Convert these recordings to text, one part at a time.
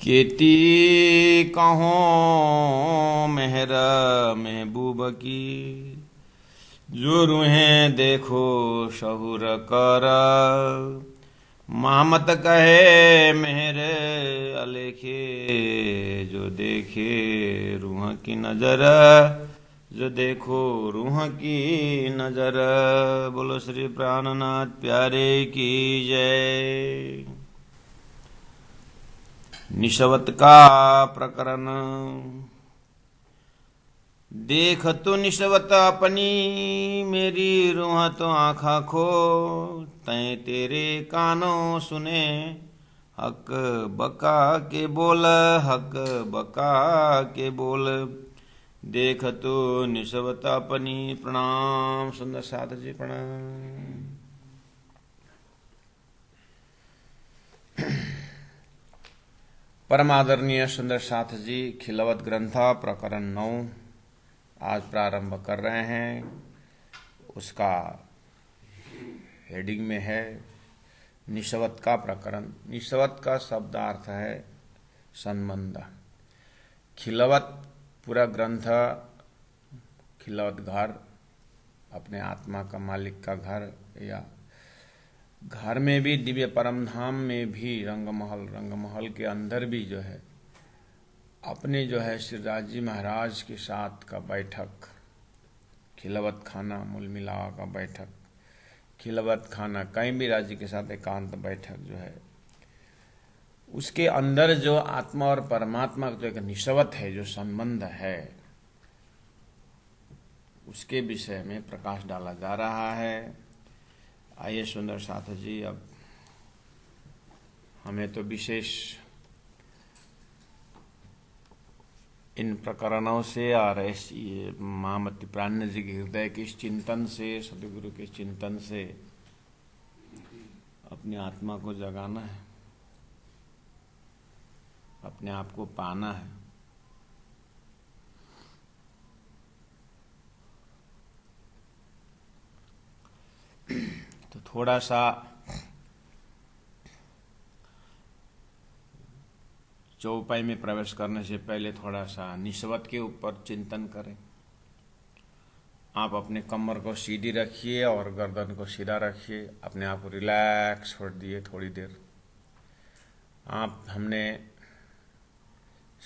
केती कहो मेहर महबूब की, जो रूहें देखो शहुर कर। मामत कहे मेहर अलेखे, जो देखे रूह की नजर, जो देखो रूह की नजर। बोलो श्री प्राणनाथ प्यारे की जय। निशवत का प्रकरण। देख तो निशवत अपनी, मेरी रूह तो आँखा खो। तय तेरे कानों सुने, हक बका के बोल, हक बका के बोल। देख तो निशवत अपनी। प्रणाम सुंदर साध जी, प्रणाम। परमादरणीय सुंदर साथ जी, खिलवत ग्रंथा प्रकरण 9 आज प्रारंभ कर रहे हैं। उसका हेडिंग में है निशवत का प्रकरण। निशवत का शब्दार्थ है संबंध। खिलवत पूरा ग्रंथ, खिलवत घर, अपने आत्मा का मालिक का घर, या घर में भी दिव्य परम धाम में भी रंगमहल, रंगमहल के अंदर भी जो है अपने जो है श्री राज जी महाराज के साथ का बैठक, खिलवत खाना, मूल मिलावा का बैठक, खिलवत खाना, कहीं भी राज जी के साथ एकांत बैठक जो है, उसके अंदर जो आत्मा और परमात्मा का जो एक निशवत है, जो संबंध है, उसके विषय में प्रकाश डाला जा रहा है। आइए सुंदर साथ जी, अब हमें तो विशेष इन प्रकरणों से और ये महामती प्राण जी के हृदय के इस चिंतन से, सदगुरु के चिंतन से अपनी आत्मा को जगाना है, अपने आप को पाना है। तो थोड़ा सा चौपाई में प्रवेश करने से पहले थोड़ा सा निशवत के ऊपर चिंतन करें। आप अपने कमर को सीधी रखिए और गर्दन को सीधा रखिए, अपने आप को रिलैक्स छोड़ दिए थोड़ी देर। हमने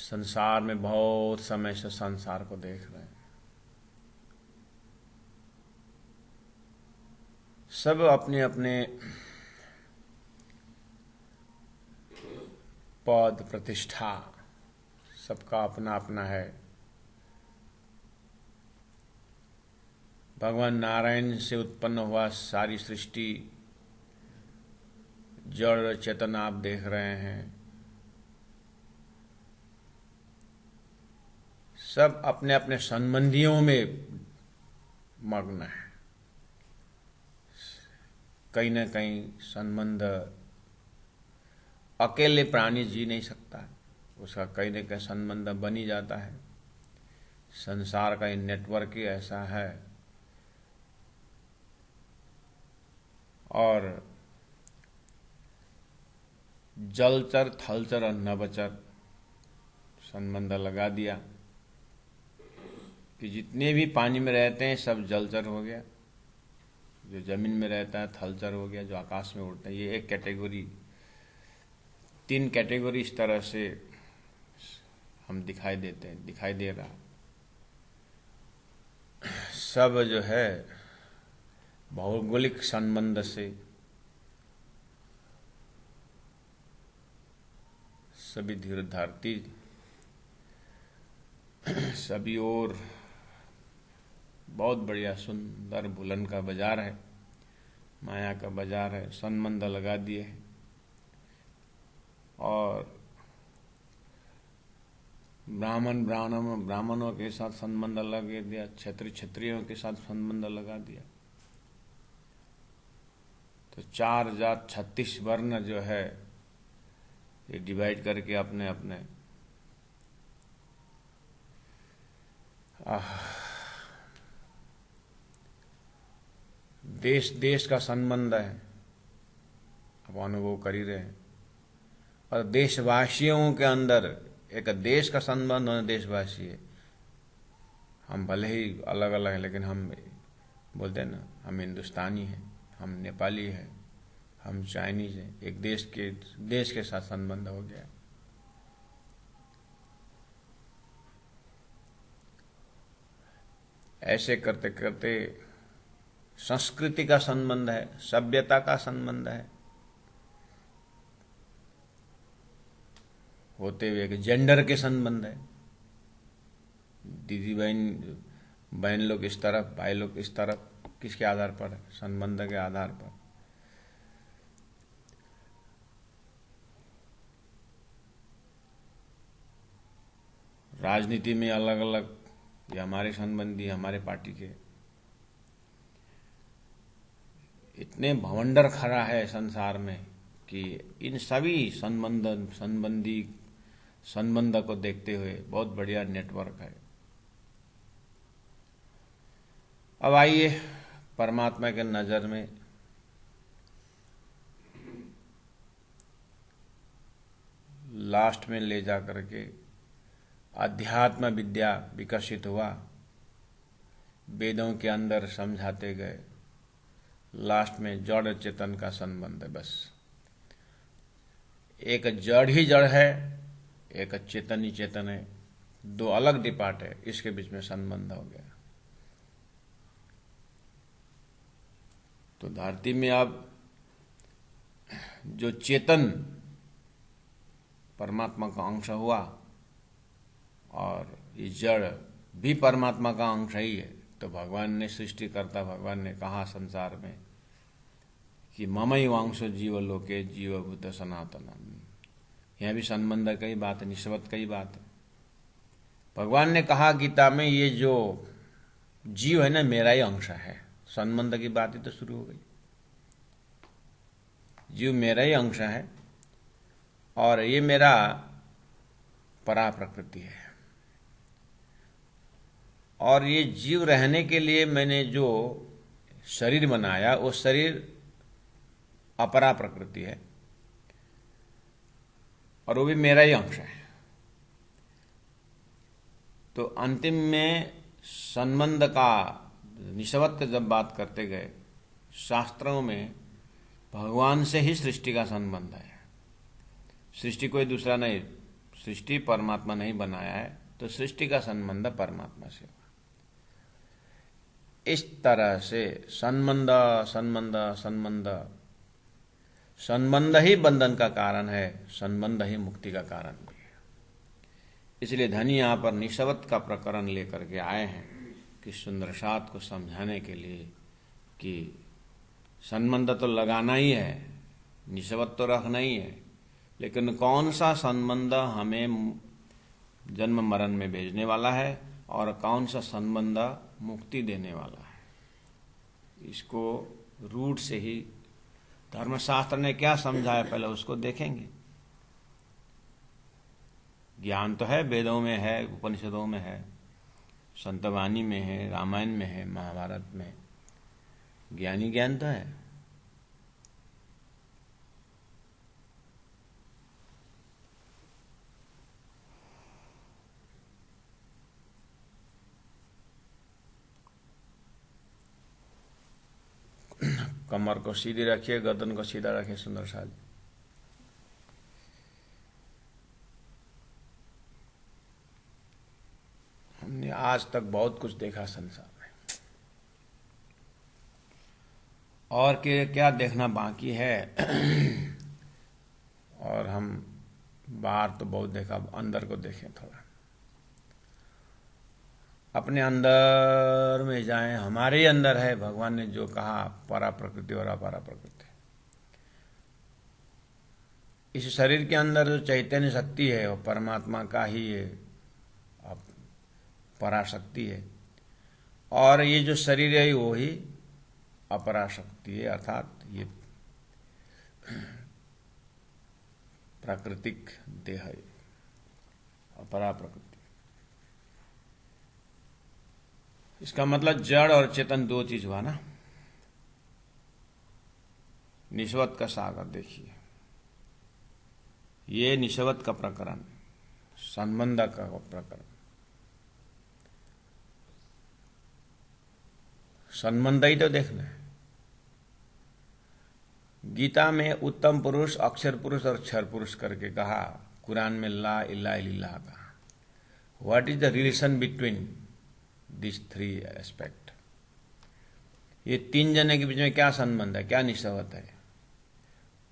संसार में बहुत समय से संसार को देख रहे हैं, सब अपने अपने पद प्रतिष्ठा, सबका अपना अपना है। भगवान नारायण से उत्पन्न हुआ सारी सृष्टि, जड़ चेतन आप देख रहे हैं, सब अपने अपने संबंधियों में मग्न है। कहीं न कहीं संबंध अकेले प्राणी जी नहीं सकता, उसका कहीं न कहीं संबंध बन ही जाता है। संसार का नेटवर्क ही ऐसा है। और जलचर, थलचर और नभचर संबंध लगा दिया कि जितने भी पानी में रहते हैं सब जलचर हो गया, जो जमीन में रहता है थलचर हो गया, जो आकाश में उड़ता है, ये एक कैटेगरी, 3 कैटेगरी इस तरह से हम दिखाई देते हैं, दिखाई दे रहा। सब जो है भौगोलिक संबंध से सभी धीर धरती, सभी ओर बहुत बढ़िया सुंदर भूलन का बाजार है, माया का बाजार है, संबंध लगा दिए हैं। और ब्राह्मणों के साथ संबंध लगा दिया, क्षत्रियों के साथ संबंध लगा दिया। तो 4 जात 36 वर्ण जो है ये डिवाइड करके अपने अपने देश देश का संबंध है, अब अनुभव कर ही रहे हैं। और देशवासियों के अंदर एक देश का संबंध होना, देशवासी है। हम भले ही अलग अलग हैं, लेकिन हम बोलते हैं ना, हम हिंदुस्तानी हैं, हम नेपाली हैं, हम चाइनीज हैं। एक देश के साथ संबंध हो गया। ऐसे करते करते संस्कृति का संबंध है, सभ्यता का संबंध है, होते हुए कि जेंडर के संबंध है। दीदी बहन लोग इस तरफ, भाई लोग इस तरफ, किसके आधार पर है? संबंध के आधार पर। राजनीति में अलग अलग, ये हमारे संबंधी, हमारे पार्टी के, इतने भवंडर खड़ा है संसार में कि इन सभी संबंध को देखते हुए बहुत बढ़िया नेटवर्क है। अब आइए परमात्मा के नजर में लास्ट में ले जा करके अध्यात्म विद्या विकसित हुआ, वेदों के अंदर समझाते गए, लास्ट में जड़ चेतन का संबंध है। बस एक जड़ ही जड़ है, एक चेतन ही चेतन है, दो अलग डिपार्ट है, इसके बीच में संबंध हो गया। तो धरती में अब जो चेतन परमात्मा का अंश हुआ और ये जड़ भी परमात्मा का अंश ही है, तो भगवान ने सृष्टिकर्ता भगवान ने कहा संसार में कि ममई वांशो जीवलोके जीवभूत सनातन। यह भी संबंध का ही बात है, निस्बत का ही बात है। भगवान ने कहा गीता में, ये जो जीव है ना, मेरा ही अंश है। संबंध की बात ही तो शुरू हो गई। जीव मेरा ही अंश है और ये मेरा परा प्रकृति है। और ये जीव रहने के लिए मैंने जो शरीर बनाया, वो शरीर अपरा प्रकृति है और वो भी मेरा ही अंश है। तो अंतिम में संबंध का, निस्बत का जब बात करते गए, शास्त्रों में भगवान से ही सृष्टि का संबंध है। सृष्टि कोई दूसरा नहीं, सृष्टि परमात्मा नहीं बनाया है, तो सृष्टि का संबंध परमात्मा से। इस तरह से संबंध संबंध संबंध संबंध ही बंधन का कारण है, संबंध ही मुक्ति का कारण भी है। इसलिए धनी यहाँ पर निस्बत का प्रकरण लेकर के आए हैं कि सुंदरसात को समझाने के लिए कि संबंध तो लगाना ही है, निस्बत तो रखना ही है, लेकिन कौन सा संबंध हमें जन्म मरण में भेजने वाला है और कौन सा संबंध मुक्ति देने वाला है, इसको रूट से ही धर्मशास्त्र ने क्या समझाया पहले उसको देखेंगे। ज्ञान तो है, वेदों में है, उपनिषदों में है, संतवाणी में है, रामायण में है, महाभारत में, ज्ञानी ज्ञान तो है। कमर को सीधी रखिए, गर्दन को सीधा रखिए। सुंदर साल हमने आज तक बहुत कुछ देखा संसार में, और क्या देखना बाकी है। और हम बाहर तो बहुत देखा, अंदर को देखें थोड़ा, अपने अंदर में जाएं। हमारे ही अंदर है, भगवान ने जो कहा, परा प्रकृति और अपरा प्रकृति। इस शरीर के अंदर जो चैतन्य शक्ति है वो परमात्मा का ही है, पराशक्ति है, और ये जो शरीर है वो ही अपराशक्ति है, अर्थात ये प्राकृतिक देह है, अपरा प्रकृति। इसका मतलब जड़ और चेतन दो चीज हुआ ना। निस्बत का सागर देखिए, ये निषवत का प्रकरण, संबंध का प्रकरण। संबंध ही तो देखना है। गीता में उत्तम पुरुष, अक्षर पुरुष और क्षर पुरुष करके कहा, कुरान में ला इलाहा इल्लल्लाह कहा। What is the relation between this three aspect? ये तीन जने के बीच में क्या संबंध है, क्या निषवत है?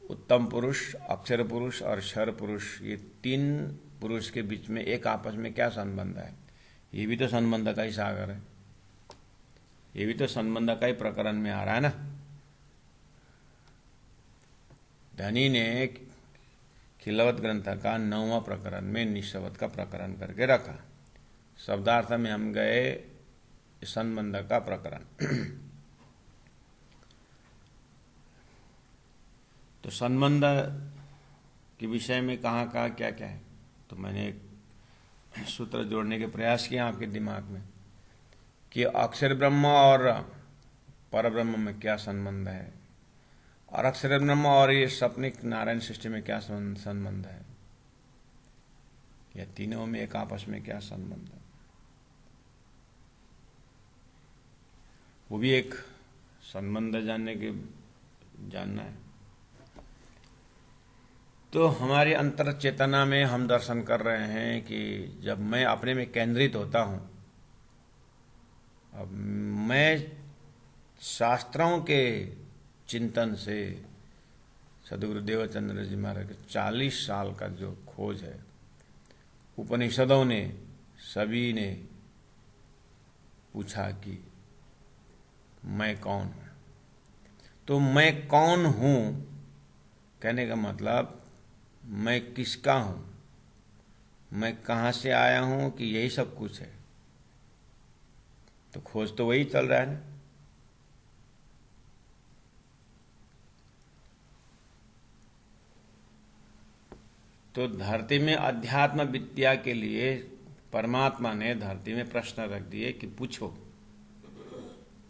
उत्तम पुरुष, अक्षर पुरुष और क्षर पुरुष, ये तीन पुरुष के बीच में एक आपस में क्या संबंध है? ये भी तो संबंध का ही सागर है, ये भी तो संबंध का ही प्रकरण में आ रहा है ना। धनी ने खिलवत ग्रंथ का 9वां प्रकरण में निषवत का प्रकरण करके रखा। शब्दार्थ में हम गए संबंध का प्रकरण। तो संबंध के विषय में कहाँ कहाँ क्या क्या है, तो मैंने एक सूत्र जोड़ने के प्रयास किया आपके दिमाग में कि अक्षर ब्रह्म और पर ब्रह्म में क्या संबंध है, और अक्षर ब्रह्म और ये सपनिक नारायण सृष्टि में क्या संबंध है, या तीनों में एक आपस में क्या संबंध है, वो भी एक संबंध जानना है। तो हमारी अंतर चेतना में हम दर्शन कर रहे हैं कि जब मैं अपने में केंद्रित होता हूं, अब मैं शास्त्रों के चिंतन से सदगुरु देवचंद्र जी महाराज के 40 साल का जो खोज है, उपनिषदों ने सभी ने पूछा कि मैं कौन हूं। तो मैं कौन हूं कहने का मतलब मैं किसका हूं, मैं कहां से आया हूं, कि यही सब कुछ है। तो खोज तो वही चल रहा है ना। तो धरती में अध्यात्म विद्या के लिए परमात्मा ने धरती में प्रश्न रख दिए कि पूछो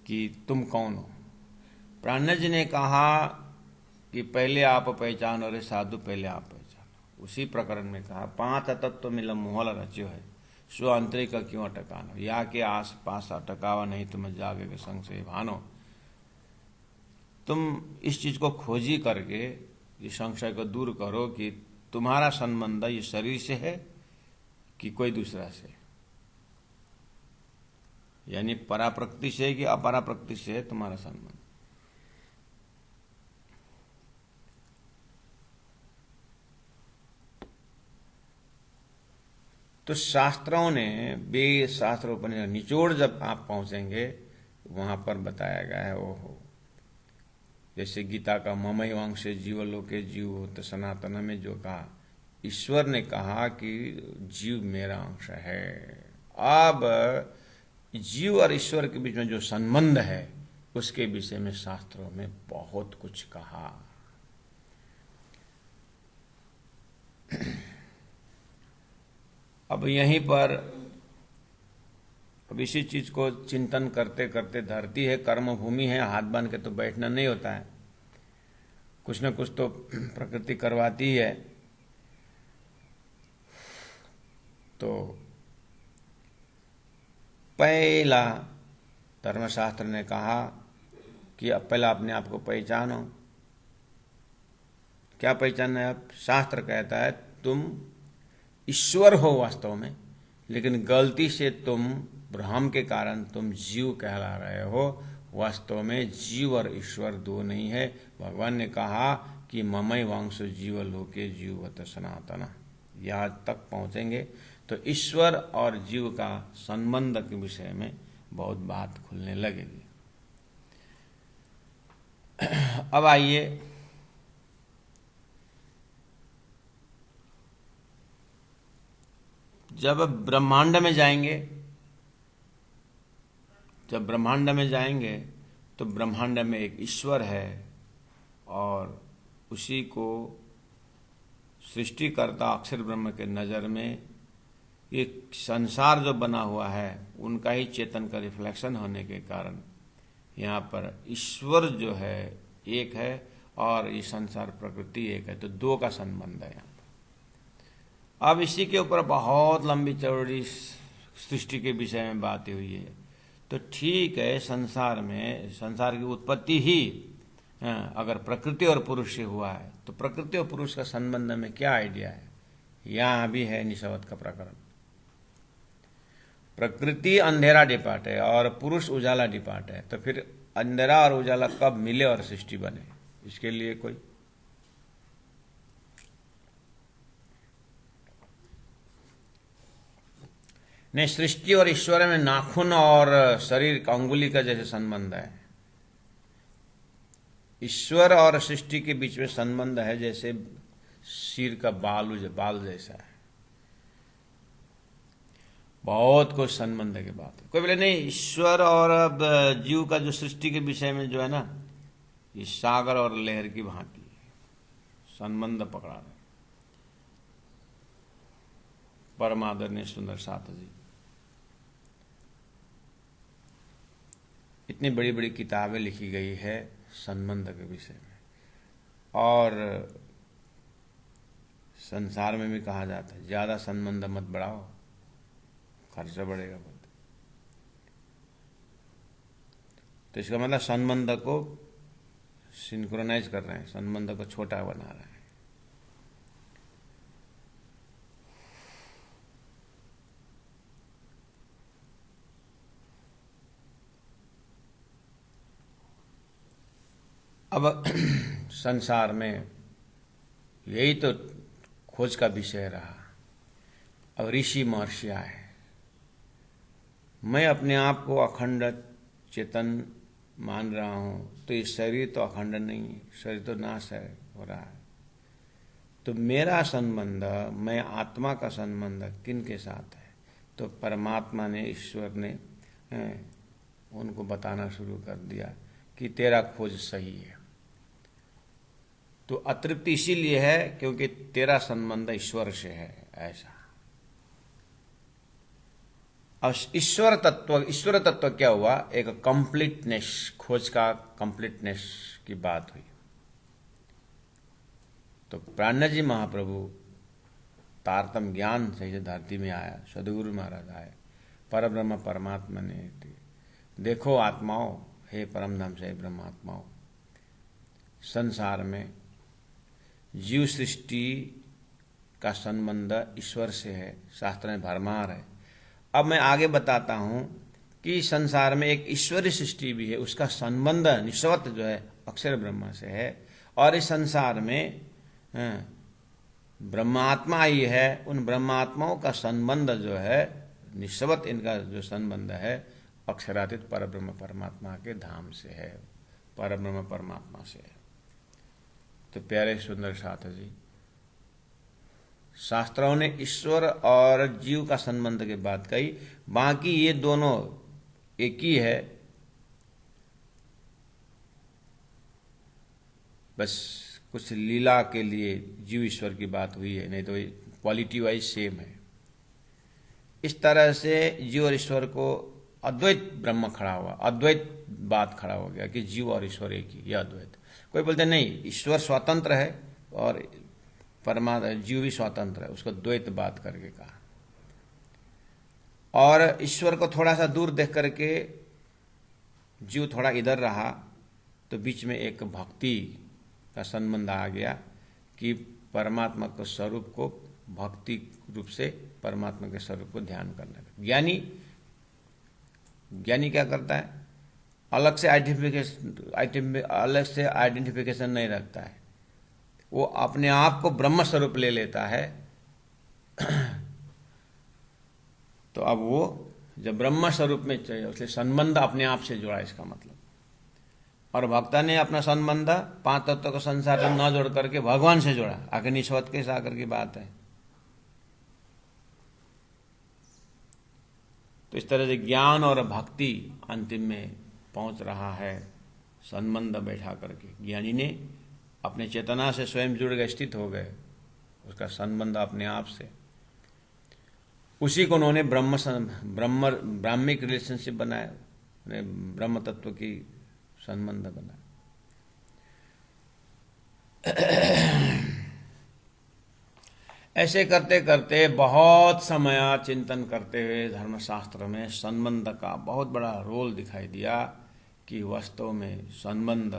कि तुम कौन हो। प्राणज जी ने कहा कि पहले आप पहचानो, रे साधु पहले आप पहचानो। उसी प्रकरण में कहा 5 तत्व मिलम मोहल रच्यो है, सो अंतरिक क्यों अटकानो, या के आस पास अटकावा नहीं तुम जागे के संशय भानो। तुम इस चीज को खोजी करके इस संशय को दूर करो कि तुम्हारा संबंध ये शरीर से है कि कोई दूसरा से, यानी पराप्रकृति से है कि अपराप्रकृति से है तुम्हारा संबंध। तो शास्त्रों ने, वेद शास्त्र उपनिषद निचोड़ जब आप पहुंचेंगे वहां पर बताया गया है, ओहो, जैसे गीता का ममई वांश जीवलोके जीव होते सनातन में जो कहा, ईश्वर ने कहा कि जीव मेरा अंश है। अब जीव और ईश्वर के बीच में जो संबंध है उसके विषय में शास्त्रों में बहुत कुछ कहा। अब यहीं पर अब इसी चीज को चिंतन करते करते, धरती है, कर्म भूमि है, हाथ बांध के तो बैठना नहीं होता है, कुछ न कुछ तो प्रकृति करवाती है। तो पहला धर्मशास्त्र ने कहा कि अब पहला अपने आप को पहचानो। क्या पहचानना है? अब शास्त्र कहता है तुम ईश्वर हो वास्तव में, लेकिन गलती से तुम भ्रम के कारण तुम जीव कहला रहे हो। वास्तव में जीव और ईश्वर दो नहीं है। भगवान ने कहा कि ममई वांश जीव लोके जीवत सनातन। यहाँ तक पहुंचेंगे तो ईश्वर और जीव का संबंध के विषय में बहुत बात खुलने लगेगी। अब आइए जब ब्रह्मांड में जाएंगे, जब ब्रह्मांड में जाएंगे तो ब्रह्मांड में एक ईश्वर है और उसी को सृष्टिकर्ता अक्षर ब्रह्म के नजर में ये संसार जो बना हुआ है उनका ही चेतन का रिफ्लेक्शन होने के कारण यहाँ पर ईश्वर जो है एक है और ये संसार प्रकृति एक है। तो दो का संबंध है यहाँ पर। अब इसी के ऊपर बहुत लंबी चौड़ी सृष्टि के विषय में बातें हुई है। तो ठीक है, संसार की उत्पत्ति ही अगर प्रकृति और पुरुष से हुआ है तो प्रकृति और पुरुष का संबंध में क्या आइडिया है, यहां भी है निशवत का प्रकरण। प्रकृति अंधेरा डिपार्ट है और पुरुष उजाला डिपार्ट है, तो फिर अंधेरा और उजाला कब मिले और सृष्टि बने, इसके लिए कोई नहीं। सृष्टि और ईश्वर में नाखून और शरीर का अंगुली का जैसे संबंध है, ईश्वर और सृष्टि के बीच में संबंध है जैसे सिर का बाल जैसा है। बहुत कुछ संबंध की बात है। कोई बोले नहीं, ईश्वर और अब जीव का जो सृष्टि के विषय में जो है ना, ये सागर और लहर की भांति संबंध पकड़ा रहे। परम आदरणीय सुंदर साथ जी, इतनी बड़ी बड़ी किताबें लिखी गई है संबंध के विषय में, और संसार में भी कहा जाता है ज्यादा संबंध मत बढ़ाओ, खर्चा बढ़ेगा बहुत। तो इसका मतलब संबंध को सिंक्रोनाइज कर रहे हैं, संबंध को छोटा बना रहे हैं। अब संसार में यही तो खोज का विषय रहा। अब ऋषि महर्षि आए, मैं अपने आप को अखंड चेतन मान रहा हूं, तो ये शरीर तो अखंड नहीं है, शरीर तो नाश है हो रहा है। तो मेरा संबंध, मैं आत्मा का संबंध किन के साथ है? तो परमात्मा ने, ईश्वर ने उनको बताना शुरू कर दिया कि तेरा खोज सही है। तो अतृप्ति इसीलिए है क्योंकि तेरा संबंध ईश्वर से है। ऐसा अब ईश्वर तत्व क्या हुआ? एक कंप्लीटनेस, खोज का कंप्लीटनेस की बात हुई। तो प्राणनाथ जी महाप्रभु तारतम ज्ञान से धरती में आया, सदगुरु महाराज आए, परब्रह्म परमात्मा ने देखो आत्माओं, हे परम धाम से ब्रह्मात्माओं, संसार में जीव सृष्टि का संबंध ईश्वर से है, शास्त्र में भरमार है। अब मैं आगे बताता हूं कि संसार में एक ईश्वरीय सृष्टि भी है, उसका संबंध निश्वत जो है अक्षर ब्रह्म से है, और इस संसार में ब्रह्मात्मा ही है। उन ब्रह्मात्माओं का संबंध जो है निश्वत, इनका जो संबंध है अक्षरातीत परब्रह्म परमात्मा के धाम से है, परब्रह्म परमात्मा से है। तो प्यारे सुंदर साथ जी, शास्त्रों ने ईश्वर और जीव का संबंध की बात कही, बाकी ये दोनों एक ही है, बस कुछ लीला के लिए जीव ईश्वर की बात हुई है, नहीं तो क्वालिटी वाइज सेम है। इस तरह से जीव और ईश्वर को अद्वैत ब्रह्म खड़ा हुआ, अद्वैत बात खड़ा हो गया कि जीव और ईश्वर एक ही, यह अद्वैत। कोई बोलते नहीं, ईश्वर स्वतंत्र है और परमात्मा जीव भी स्वतंत्र है, उसको द्वैत बात करके कहा। और ईश्वर को थोड़ा सा दूर देख करके जीव थोड़ा इधर रहा, तो बीच में एक भक्ति का संबंध आ गया कि परमात्मा के स्वरूप को भक्ति रूप से परमात्मा के स्वरूप को ध्यान करना। ज्ञानी क्या करता है? अलग से आइडेंटिफिकेशन नहीं रखता है, वो अपने आप को ब्रह्म स्वरूप ले लेता है। तो अब वो जब ब्रह्म स्वरूप में चाहिए, उसलिए संबंध अपने आप से जुड़ा, इसका मतलब। और भक्ता ने अपना संबंध पांच तत्व को संसार से न जोड़ करके भगवान से जोड़ा, आखिर निश्वत के सागर की बात है। तो इस तरह से ज्ञान और भक्ति अंतिम में पहुंच रहा है, संबंध बैठा करके। ज्ञानी ने अपने चेतना से स्वयं जुड़ गए, स्थित हो गए, उसका संबंध अपने आप से, उसी को उन्होंने ब्राह्मिक रिलेशनशिप बनाया, ब्रह्म तत्व की संबंध बना। ऐसे करते करते बहुत समय चिंतन करते हुए धर्मशास्त्र में संबंध का बहुत बड़ा रोल दिखाई दिया कि वास्तव में संबंध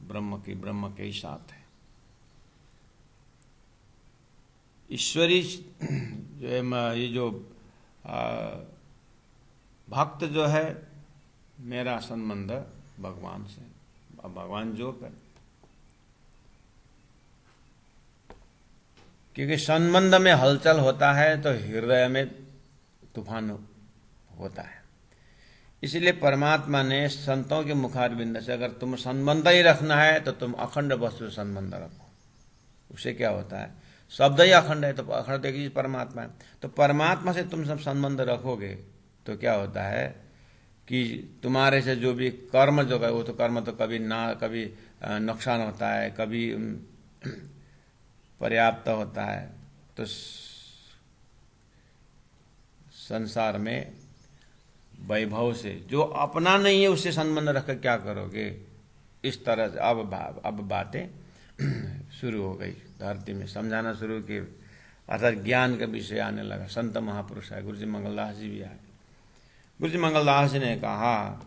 ब्रह्म के ही साथ है। ईश्वरी जो है, ये जो भक्त जो है, मेरा संबंध भगवान से, भगवान जो कर, क्योंकि संबंध में हलचल होता है तो हृदय में तूफान होता है। इसलिए परमात्मा ने संतों के मुखारबिंद से, अगर तुम संबंध ही रखना है तो तुम अखंड वस्तु संबंध रखो। उसे क्या होता है, शब्द ही अखंड है तो अखंड एक ही परमात्मा है। तो परमात्मा से तुम सब संबंध रखोगे तो क्या होता है कि तुम्हारे से जो भी कर्म जो है, वो तो कर्म तो कभी नुकसान होता है, कभी पर्याप्त होता है। तो संसार में वैभव से जो अपना नहीं है उससे संबंध रखकर क्या करोगे, इस तरह से अब बातें शुरू हो गई। धरती में समझाना शुरू किए, अर्थात ज्ञान का विषय आने लगा। संत महापुरुष आए, गुरु जी मंगलदास जी भी आए। गुरु जी मंगलदास जी ने कहा,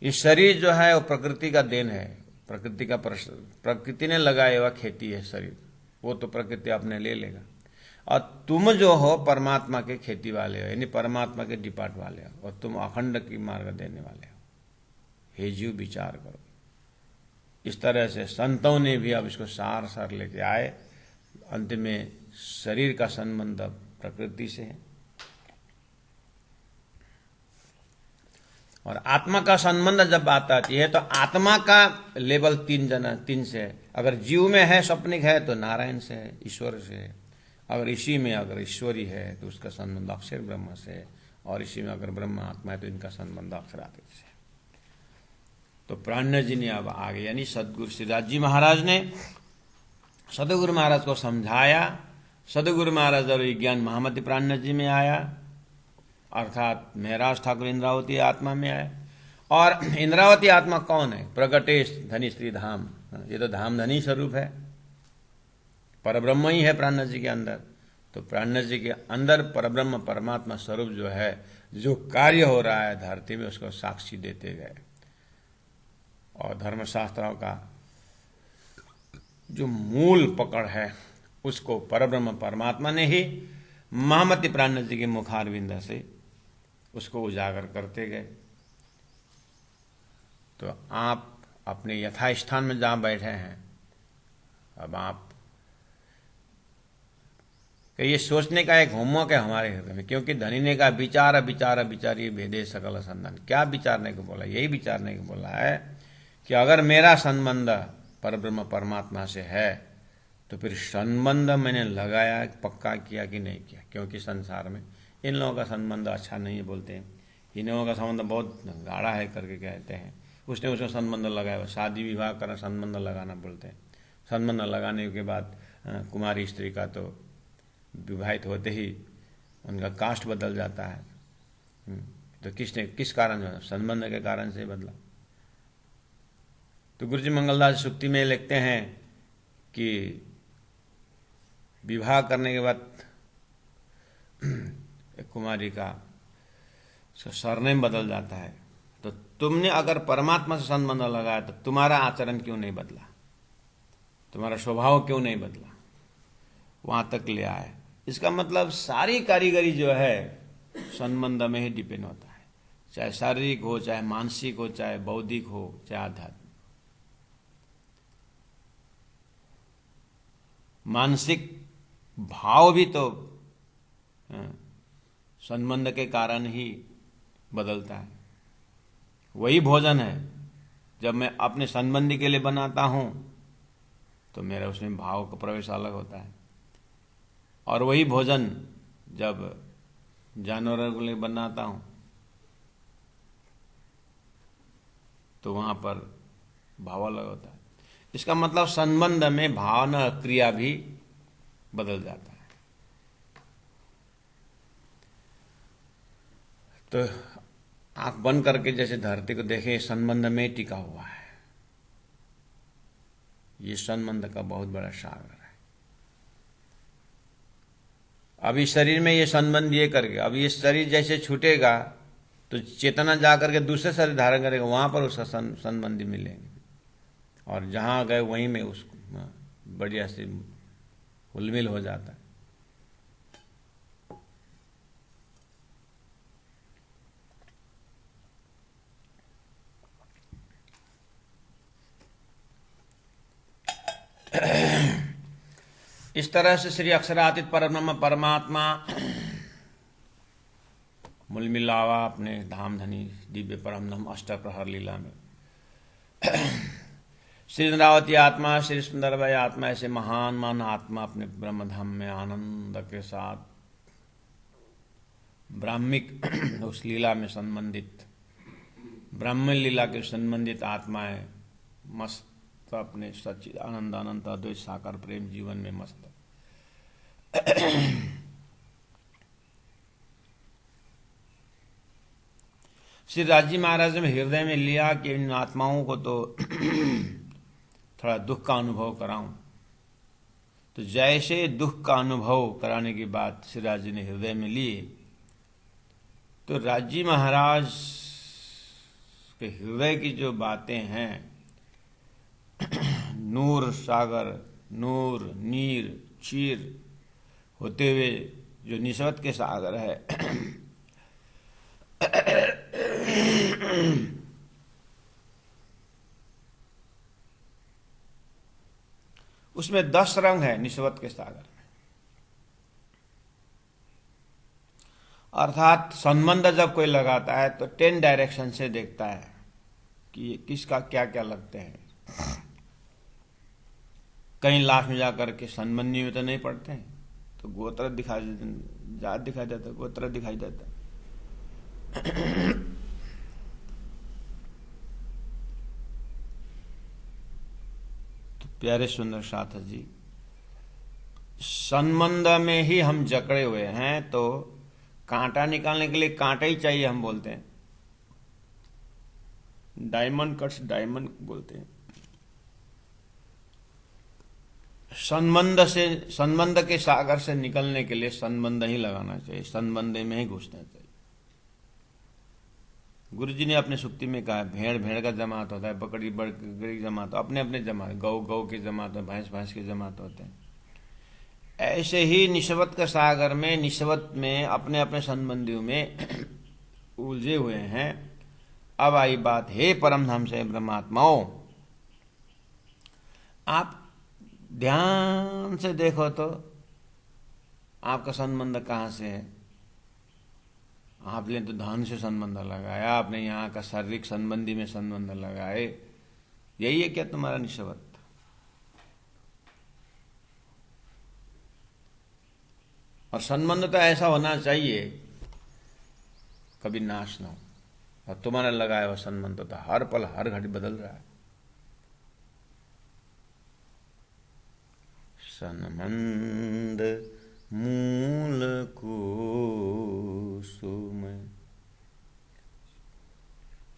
ये शरीर जो है वो प्रकृति का देन है, प्रकृति ने लगाया हुआ खेती है शरीर, वो तो प्रकृति अपने ले लेगा। और तुम जो हो परमात्मा के खेती वाले हो, यानी परमात्मा के डिपार्ट वाले हो, और तुम अखंड की मार्ग देने वाले हो। हे जीव विचार करो। इस तरह से संतों ने भी अब इसको सार लेके आए। अंत में शरीर का संबंध प्रकृति से है और आत्मा का संबंध जब बात आती है तो आत्मा का लेवल तीन से है। अगर जीव में है, स्वप्निक है, तो नारायण से है, ईश्वर से है। अगर इसी में अगर ईश्वरी है तो उसका संबंध अक्षर ब्रह्म से है, और इसी में अगर ब्रह्म आत्मा है तो इनका संबंध अक्षरातीत से है। तो प्राण जी ने अब आगे, यानी सदगुरु श्रीदास जी महाराज ने सदगुरु महाराज को समझाया। सदगुरु महाराज और ज्ञान महामति प्राण जी में आया, अर्थात महराज ठाकुर इंद्रावती आत्मा में आए। और इंद्रावती आत्मा कौन है? प्रगटेश धनी श्री धाम, ये तो धाम धनी स्वरूप है, परब्रह्म ही है प्राण जी के अंदर। तो प्राण जी के अंदर परब्रह्म परमात्मा स्वरूप जो है, जो कार्य हो रहा है धरती में, उसको साक्षी देते गए। और धर्मशास्त्रों का जो मूल पकड़ है उसको परब्रह्म परमात्मा ने ही महामति प्राण जी के मुखारविंद से उसको उजागर करते गए। तो आप अपने यथास्थान में जहां बैठे हैं, अब आप कि ये सोचने का एक होमवर्क है हमारे हृदय में, क्योंकि धनी ने कहा विचार विचार विचारी भेदे सकल संधान। क्या विचारने को बोला? यही विचारने को बोला है कि अगर मेरा संबंध परब्रह्म परमात्मा से है तो फिर संबंध मैंने लगाया, पक्का किया कि नहीं किया। क्योंकि संसार में इन लोगों का संबंध अच्छा नहीं है बोलते हैं, इन लोगों का संबंध बहुत गाढ़ा है करके कहते हैं। उसने उसका संबंध लगाया, शादी विवाह करना संबंध लगाना बोलते हैं। संबंध लगाने के बाद कुमारी स्त्री का तो विवाहित होते ही उनका कास्ट बदल जाता है। तो किस कारण? संबंध के कारण से बदला। तो गुरु जी मंगलदास सुक्ति में लिखते हैं कि विवाह करने के बाद एक कुमारी का सरनेम बदल जाता है। तो तुमने अगर परमात्मा से संबंध लगाया तो तुम्हारा आचरण क्यों नहीं बदला, तुम्हारा स्वभाव क्यों नहीं बदला, वहां तक ले आए। इसका मतलब सारी कारीगरी जो है संबंध में ही डिपेंड होता है, चाहे शारीरिक हो, चाहे मानसिक हो, चाहे बौद्धिक हो, चाहे आध्यात्मिक। मानसिक भाव भी तो संबंध के कारण ही बदलता है। वही भोजन है, जब मैं अपने संबंधी के लिए बनाता हूं तो मेरा उसमें भाव का प्रवेश अलग होता है, और वही भोजन जब जानवरों के लिए बनाता हूं तो वहां पर भाव अलग होता है। इसका मतलब संबंध में भावना क्रिया भी बदल जाता है। तो आंख बंद करके जैसे धरती को देखें, संबंध में टिका हुआ है। ये संबंध का बहुत बड़ा सागर है। अब इस शरीर में ये संबंध ये करके, अब ये शरीर जैसे छूटेगा तो चेतना जा करके दूसरे शरीर धारण करेगा, वहां पर उसका संबंधी मिलेंगे, और जहां गए वहीं में उसको बढ़िया से हुलमिल हो जाता है। इस तरह से श्री अक्षरातीत परब्रह्म परमात्मा मूल मिलावा अपने धाम धनी दिव्य परम धाम अष्टप्रहर लीला में। श्री इंद्रावती आत्मा, श्री सुंदरबाई आत्मा, ऐसे महान महान आत्मा अपने ब्रह्म धाम में आनंद के साथ ब्राह्मिक उस लीला में संबंधित, ब्रह्म लीला के संबंधित आत्माएं मस्त अपने सच्चिद आनंद अनंत अद्वैत साकार प्रेम जीवन में मस्त। श्री राजी महाराज ने हृदय में लिया कि इन आत्माओं को तो थोड़ा दुख का अनुभव कराऊं। तो जैसे दुख का अनुभव कराने की बात श्री राजी ने हृदय में ली, तो राजी महाराज के हृदय की जो बातें हैं, नूर सागर, नूर नीर चीर होते हुए जो निस्वत के सागर है, उसमें 10 रंग है निस्वत के सागर में। अर्थात संबंध जब कोई लगाता है तो 10 डायरेक्शन से देखता है कि किसका क्या क्या लगते हैं। कहीं लास्ट में जाकर के संबंधी में तो नहीं पड़ते हैं, तो गोत्र दिखाई देते, जात दिखाई देता, गोत्र दिखाई देता। तो प्यारे सुंदर साथ जी, संबंध में ही हम जकड़े हुए हैं, तो कांटा निकालने के लिए कांटा ही चाहिए, हम बोलते हैं डायमंड कट्स डायमंड बोलते हैं। संबंध के सागर से निकलने के लिए संबंध ही लगाना चाहिए, संबंध में ही घुसना चाहिए। गुरु जी ने अपने सुक्ति में कहा, भेड़ भेड़ का जमात होता है, बकरी बकरी जमात, अपने अपने जमात, गौ गौ के जमात, भैंस भैंस के जमात होते हैं। ऐसे ही निस्वत का सागर में, निस्वत में अपने अपने संबंधियों में उलझे हुए हैं। अब आई बात, हे परम धाम से ब्रह्मात्माओं, आप ध्यान से देखो तो आपका संबंध कहां से है। आपने तो धन से संबंध लगाया, आपने यहाँ का शारीरिक संबंधी में संबंध लगाए, यही है क्या तुम्हारा निस्वत? और संबंध तो ऐसा होना चाहिए कभी नाश ना हो। और तुम्हारा लगाया हुआ संबंध तो हर पल हर घड़ी बदल रहा है। संबंध मूल कुसुम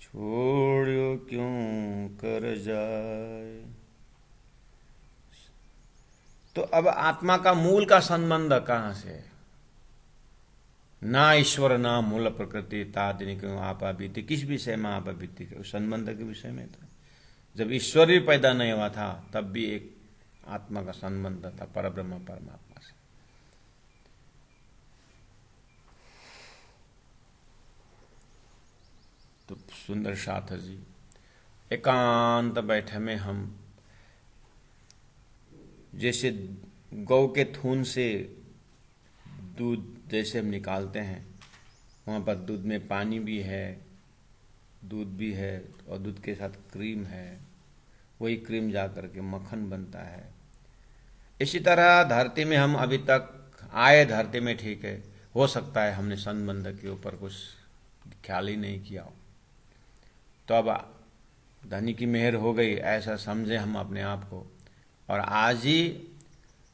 छोड़ो क्यों कर जाए। तो अब आत्मा का मूल का संबंध कहां से है? ना ईश्वर ना मूल प्रकृति तादिनी क्यों आपा बीती, किस विषय में आपा बीती के? उस संबंध के विषय में था। जब ईश्वर भी पैदा नहीं हुआ था तब भी एक आत्मा का संबंध था परब्रह्म परमात्मा से। तो सुंदर साथ जी, एकांत बैठे में हम जैसे गौ के थून से दूध जैसे हम निकालते हैं, वहाँ पर दूध में पानी भी है, दूध भी है, और दूध के साथ क्रीम है, वही क्रीम जा करके मक्खन बनता है। इसी तरह धरती में हम अभी तक आए, धरती में ठीक है, हो सकता है हमने संबंध के ऊपर कुछ ख्याल ही नहीं किया हो, तो अब धनी की मेहर हो गई ऐसा समझे हम अपने आप को। और आज ही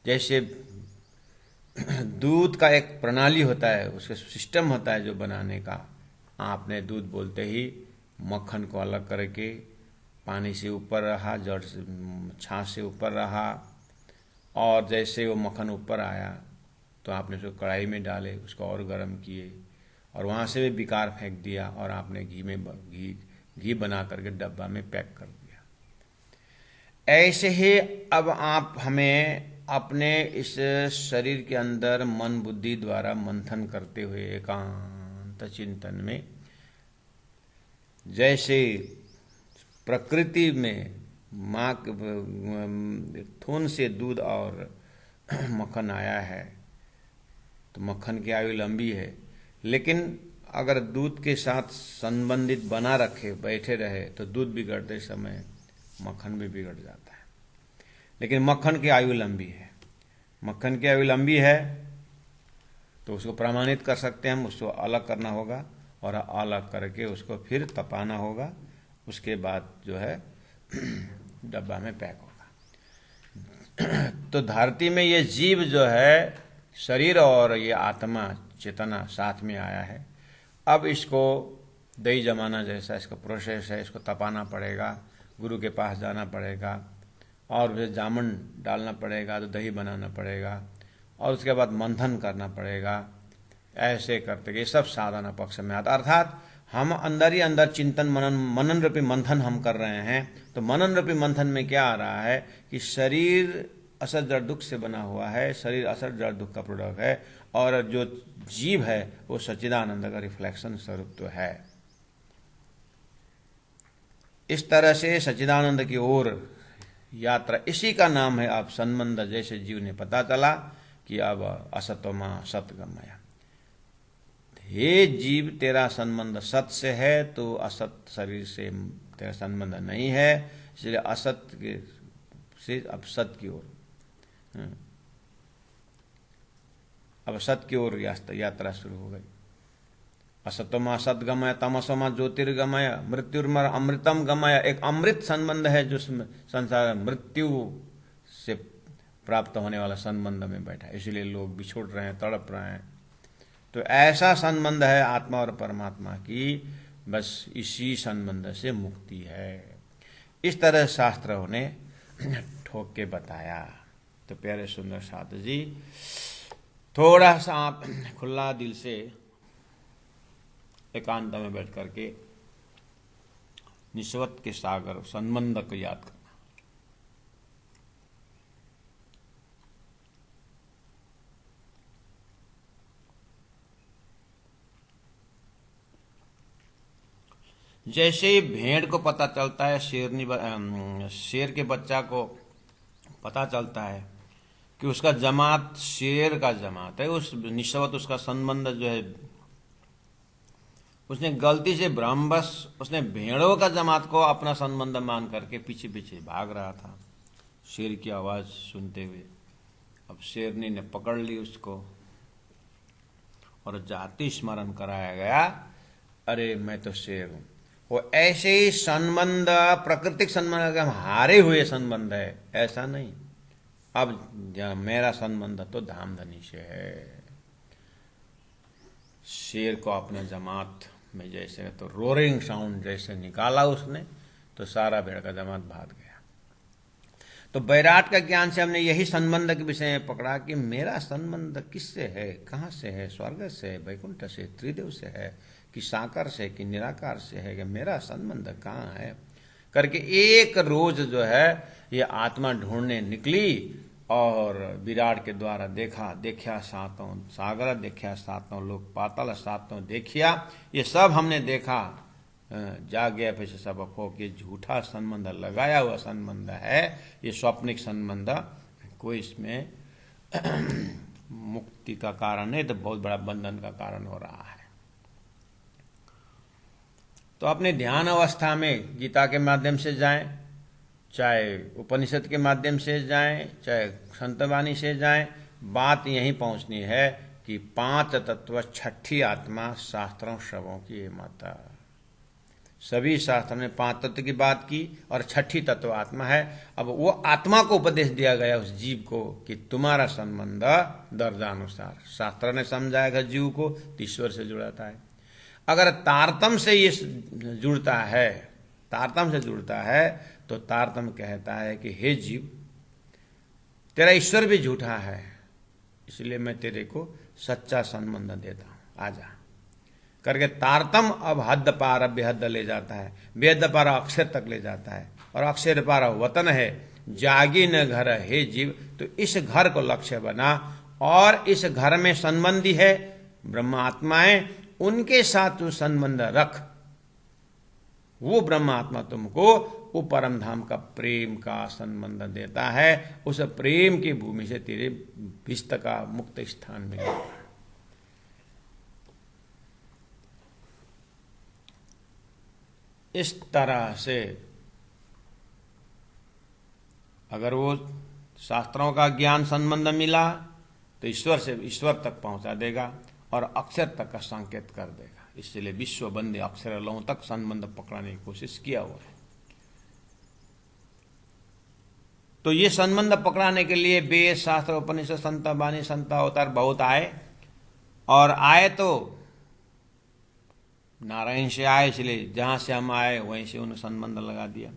जैसे दूध का एक प्रणाली होता है, उसका सिस्टम होता है जो बनाने का, आपने दूध बोलते ही मक्खन को अलग करके पानी से ऊपर रहा, जड़ से छाछ से ऊपर रहा, और जैसे वो मक्खन ऊपर आया तो आपने उसको कढ़ाई में डाले, उसको और गर्म किए, और वहाँ से भी विकार फेंक दिया, और आपने घी बना करके डब्बा में पैक कर दिया। ऐसे ही अब आप हमें अपने इस शरीर के अंदर मन बुद्धि द्वारा मंथन करते हुए एकांत चिंतन में, जैसे प्रकृति में माँ के थून से दूध और मक्खन आया है, तो मक्खन की आयु लंबी है, लेकिन अगर दूध के साथ संबंधित बना रखे बैठे रहे तो दूध बिगड़ते समय मक्खन भी बिगड़ जाता है। लेकिन मक्खन की आयु लंबी है, मक्खन की आयु लंबी है तो उसको प्रमाणित कर सकते हैं हम। उसको अलग करना होगा और अलग करके उसको फिर तपाना होगा, उसके बाद जो है डब्बा में पैक होगा। तो धरती में ये जीव जो है, शरीर और ये आत्मा चेतना साथ में आया है। अब इसको दही जमाना जैसा इसका प्रोसेस है, इसको तपाना पड़ेगा, गुरु के पास जाना पड़ेगा, और फिर जामुन डालना पड़ेगा तो दही बनाना पड़ेगा, और उसके बाद मंथन करना पड़ेगा। ऐसे करते ये सब साधना पक्ष में आता। अर्थात हम अंदर ही अंदर चिंतन मनन रूपी मंथन हम कर रहे हैं। तो मनन रूपी मंथन में क्या आ रहा है कि शरीर असत जड़ दुख से बना हुआ है, शरीर असत जड़ दुख का प्रोडक्ट है, और जो जीव है वो सच्चिदानंद का रिफ्लेक्शन स्वरूप तो है। इस तरह से सच्चिदानंद की ओर यात्रा, इसी का नाम है अब संबंध। जैसे जीव ने पता चला कि अब असतोमा सतगमया, हे जीव तेरा संबंध सत से है, तो असत शरीर से तेरा संबंध नहीं है, इसलिए असत से अब सत की ओर, अब सत की ओर यात्रा शुरू हो गई। असतोमा सतगमय, तमसोमा ज्योतिर्गमय, मृत्युर्मर अमृतम गमय। एक अमृत संबंध है जो संसार मृत्यु से प्राप्त होने वाला संबंध में बैठा है, इसलिए लोग बिछोड़ रहे हैं, तड़प रहे हैं। तो ऐसा संबंध है आत्मा और परमात्मा की, बस इसी संबंध से मुक्ति है। इस तरह शास्त्रों ने ठोक के बताया। तो प्यारे सुंदर साधु जी, थोड़ा सा आप खुला दिल से एकांत में बैठ करके निस्वत के सागर संबंध को याद करना। जैसे ही भेड़ को पता चलता है, शेर के बच्चा को पता चलता है कि उसका जमात शेर का जमात है, उस निस्वत उसका संबंध जो है, उसने गलती से भ्रमवश उसने भेड़ों का जमात को अपना संबंध मान करके पीछे पीछे भाग रहा था शेर की आवाज सुनते हुए। अब शेरनी ने पकड़ ली उसको और जाति स्मरण कराया गया, अरे मैं तो शेर हूं। वो ऐसे ही संबंध, प्राकृतिक संबंध, हम हारे हुए संबंध है, ऐसा नहीं। अब मेरा संबंध तो धामधनी से है। शेर को अपने जमात में जैसे तो रोरिंग साउंड जैसे निकाला उसने, तो सारा भेड़ का जमात भाग गया। तो बैराट का ज्ञान से हमने यही संबंध के विषय में पकड़ा कि मेरा संबंध किससे है, कहाँ से है, स्वर्ग से, वैकुंठ से, त्रिदेव से है, कि साकार से, कि निराकार से है, कि मेरा संबंध कहाँ है करके एक रोज जो है ये आत्मा ढूंढने निकली, और विराट के द्वारा देखा सातों सागर, देखा सातों लोक पाताल, सातों देखिया, ये सब हमने देखा। जाग गया फिर से सब खो के, झूठा संबंध, लगाया हुआ संबंध है, ये स्वप्निक संबंध, कोई इसमें मुक्ति का कारण नहीं, तो बहुत बड़ा बंधन का कारण हो रहा है। तो अपने ध्यान अवस्था में गीता के माध्यम से जाएं, चाहे उपनिषद के माध्यम से जाएं, चाहे संतवाणी से जाएं, बात यहीं पहुंचनी है कि पांच तत्व, छठी आत्मा, शास्त्रों शवों की माता। सभी शास्त्रों ने पांच तत्व की बात की और छठी तत्व आत्मा है। अब वो आत्मा को उपदेश दिया गया उस जीव को कि तुम्हारा संबंध दर्जानुसार, शास्त्र ने समझाएगा जीव को ईश्वर से जुड़ाता है। अगर तारतम से ये जुड़ता है, तारतम से जुड़ता है, तो तारतम कहता है कि हे जीव, तेरा ईश्वर भी झूठा है, इसलिए मैं तेरे को सच्चा संबंध देता हूँ, आजा करके तारतम अब हद पार बेहद ले जाता है, बेहद पार अक्षर तक ले जाता है, और अक्षर पार वतन है, जागी न घर हे जीव। तो इस घर को लक्ष्य बना और इस घर में संबंधी है ब्रह्मात्माएं, उनके साथ तू संबंध रख। वो ब्रह्मात्मा तुमको वो परम धाम का प्रेम का संबंध देता है, उस प्रेम की भूमि से तेरे विस्त का मुक्त स्थान मिलेगा। इस तरह से अगर वो शास्त्रों का ज्ञान संबंध मिला तो ईश्वर से ईश्वर तक पहुंचा देगा और अक्षर तक का संकेत कर देगा। इसलिए विश्व बंदे अक्षर लयों तक संबंध पकड़ने की कोशिश किया हुआ है। तो ये संबंध पकड़ाने के लिए वेद शास्त्र उपनिषद संत वाणी संत अवतार बहुत आए, और आए तो नारायण से आए, इसलिए जहां से हम आए वहीं से उन्हें संबंध लगा दिया।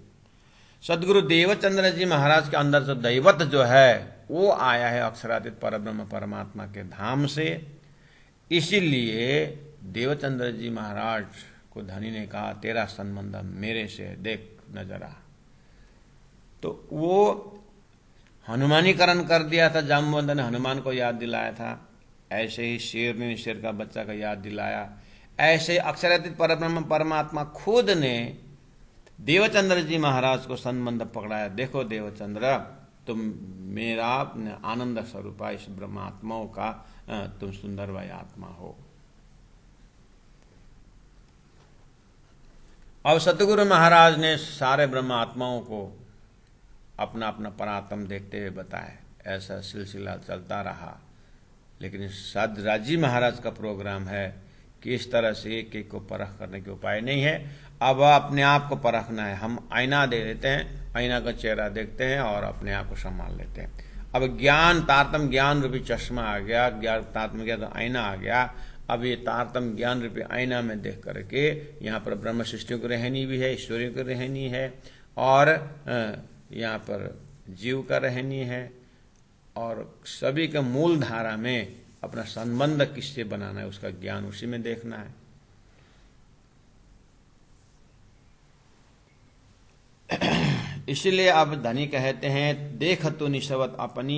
सदगुरु देवचंद्र जी महाराज के अंदर जो दैवत जो है वो आया है अक्षरातीत परब्रह्म परमात्मा के धाम से। इसीलिए देवचंद्र जी महाराज को धनी ने कहा तेरा संबंध मेरे से देख नजर आ। तो वो हनुमानीकरण कर दिया था, जामवंत ने हनुमान को याद दिलाया था, ऐसे ही शेर ने शेर का बच्चा का याद दिलाया, ऐसे अक्षरातीत परब्रह्म परमात्मा खुद ने देवचंद्र जी महाराज को संबंध पकड़ाया। देखो देवचंद्र, तुम मेरा आनंद स्वरूपा इस ब्रह्मात्माओं का तुम सुंदर वही आत्मा हो। अब सतगुरु महाराज ने सारे ब्रह्मात्माओं को अपना अपना परात्म देखते हुए बताया। ऐसा सिलसिला चलता रहा, लेकिन साधराजी महाराज का प्रोग्राम है कि इस तरह से एक एक को परख करने के उपाय नहीं है। अब अपने आप को परखना है। हम आईना दे देते हैं, आईना का चेहरा देखते हैं और अपने आप को संभाल लेते हैं। अब ज्ञान तारतम ज्ञान रूपी चश्मा आ गया, ज्ञान तारतम ज्ञान तो आईना आ गया। अब ये तारतम ज्ञान रूपी आईना में देख करके यहाँ पर ब्रह्म सृष्टि की रहनी भी है, ईश्वरी की रहनी है, और यहाँ पर जीव का रहनी है, और सभी के मूल धारा में अपना संबंध किससे बनाना है उसका ज्ञान उसी में देखना है। इसलिए अब धनी कहते हैं देख तो निशवत अपनी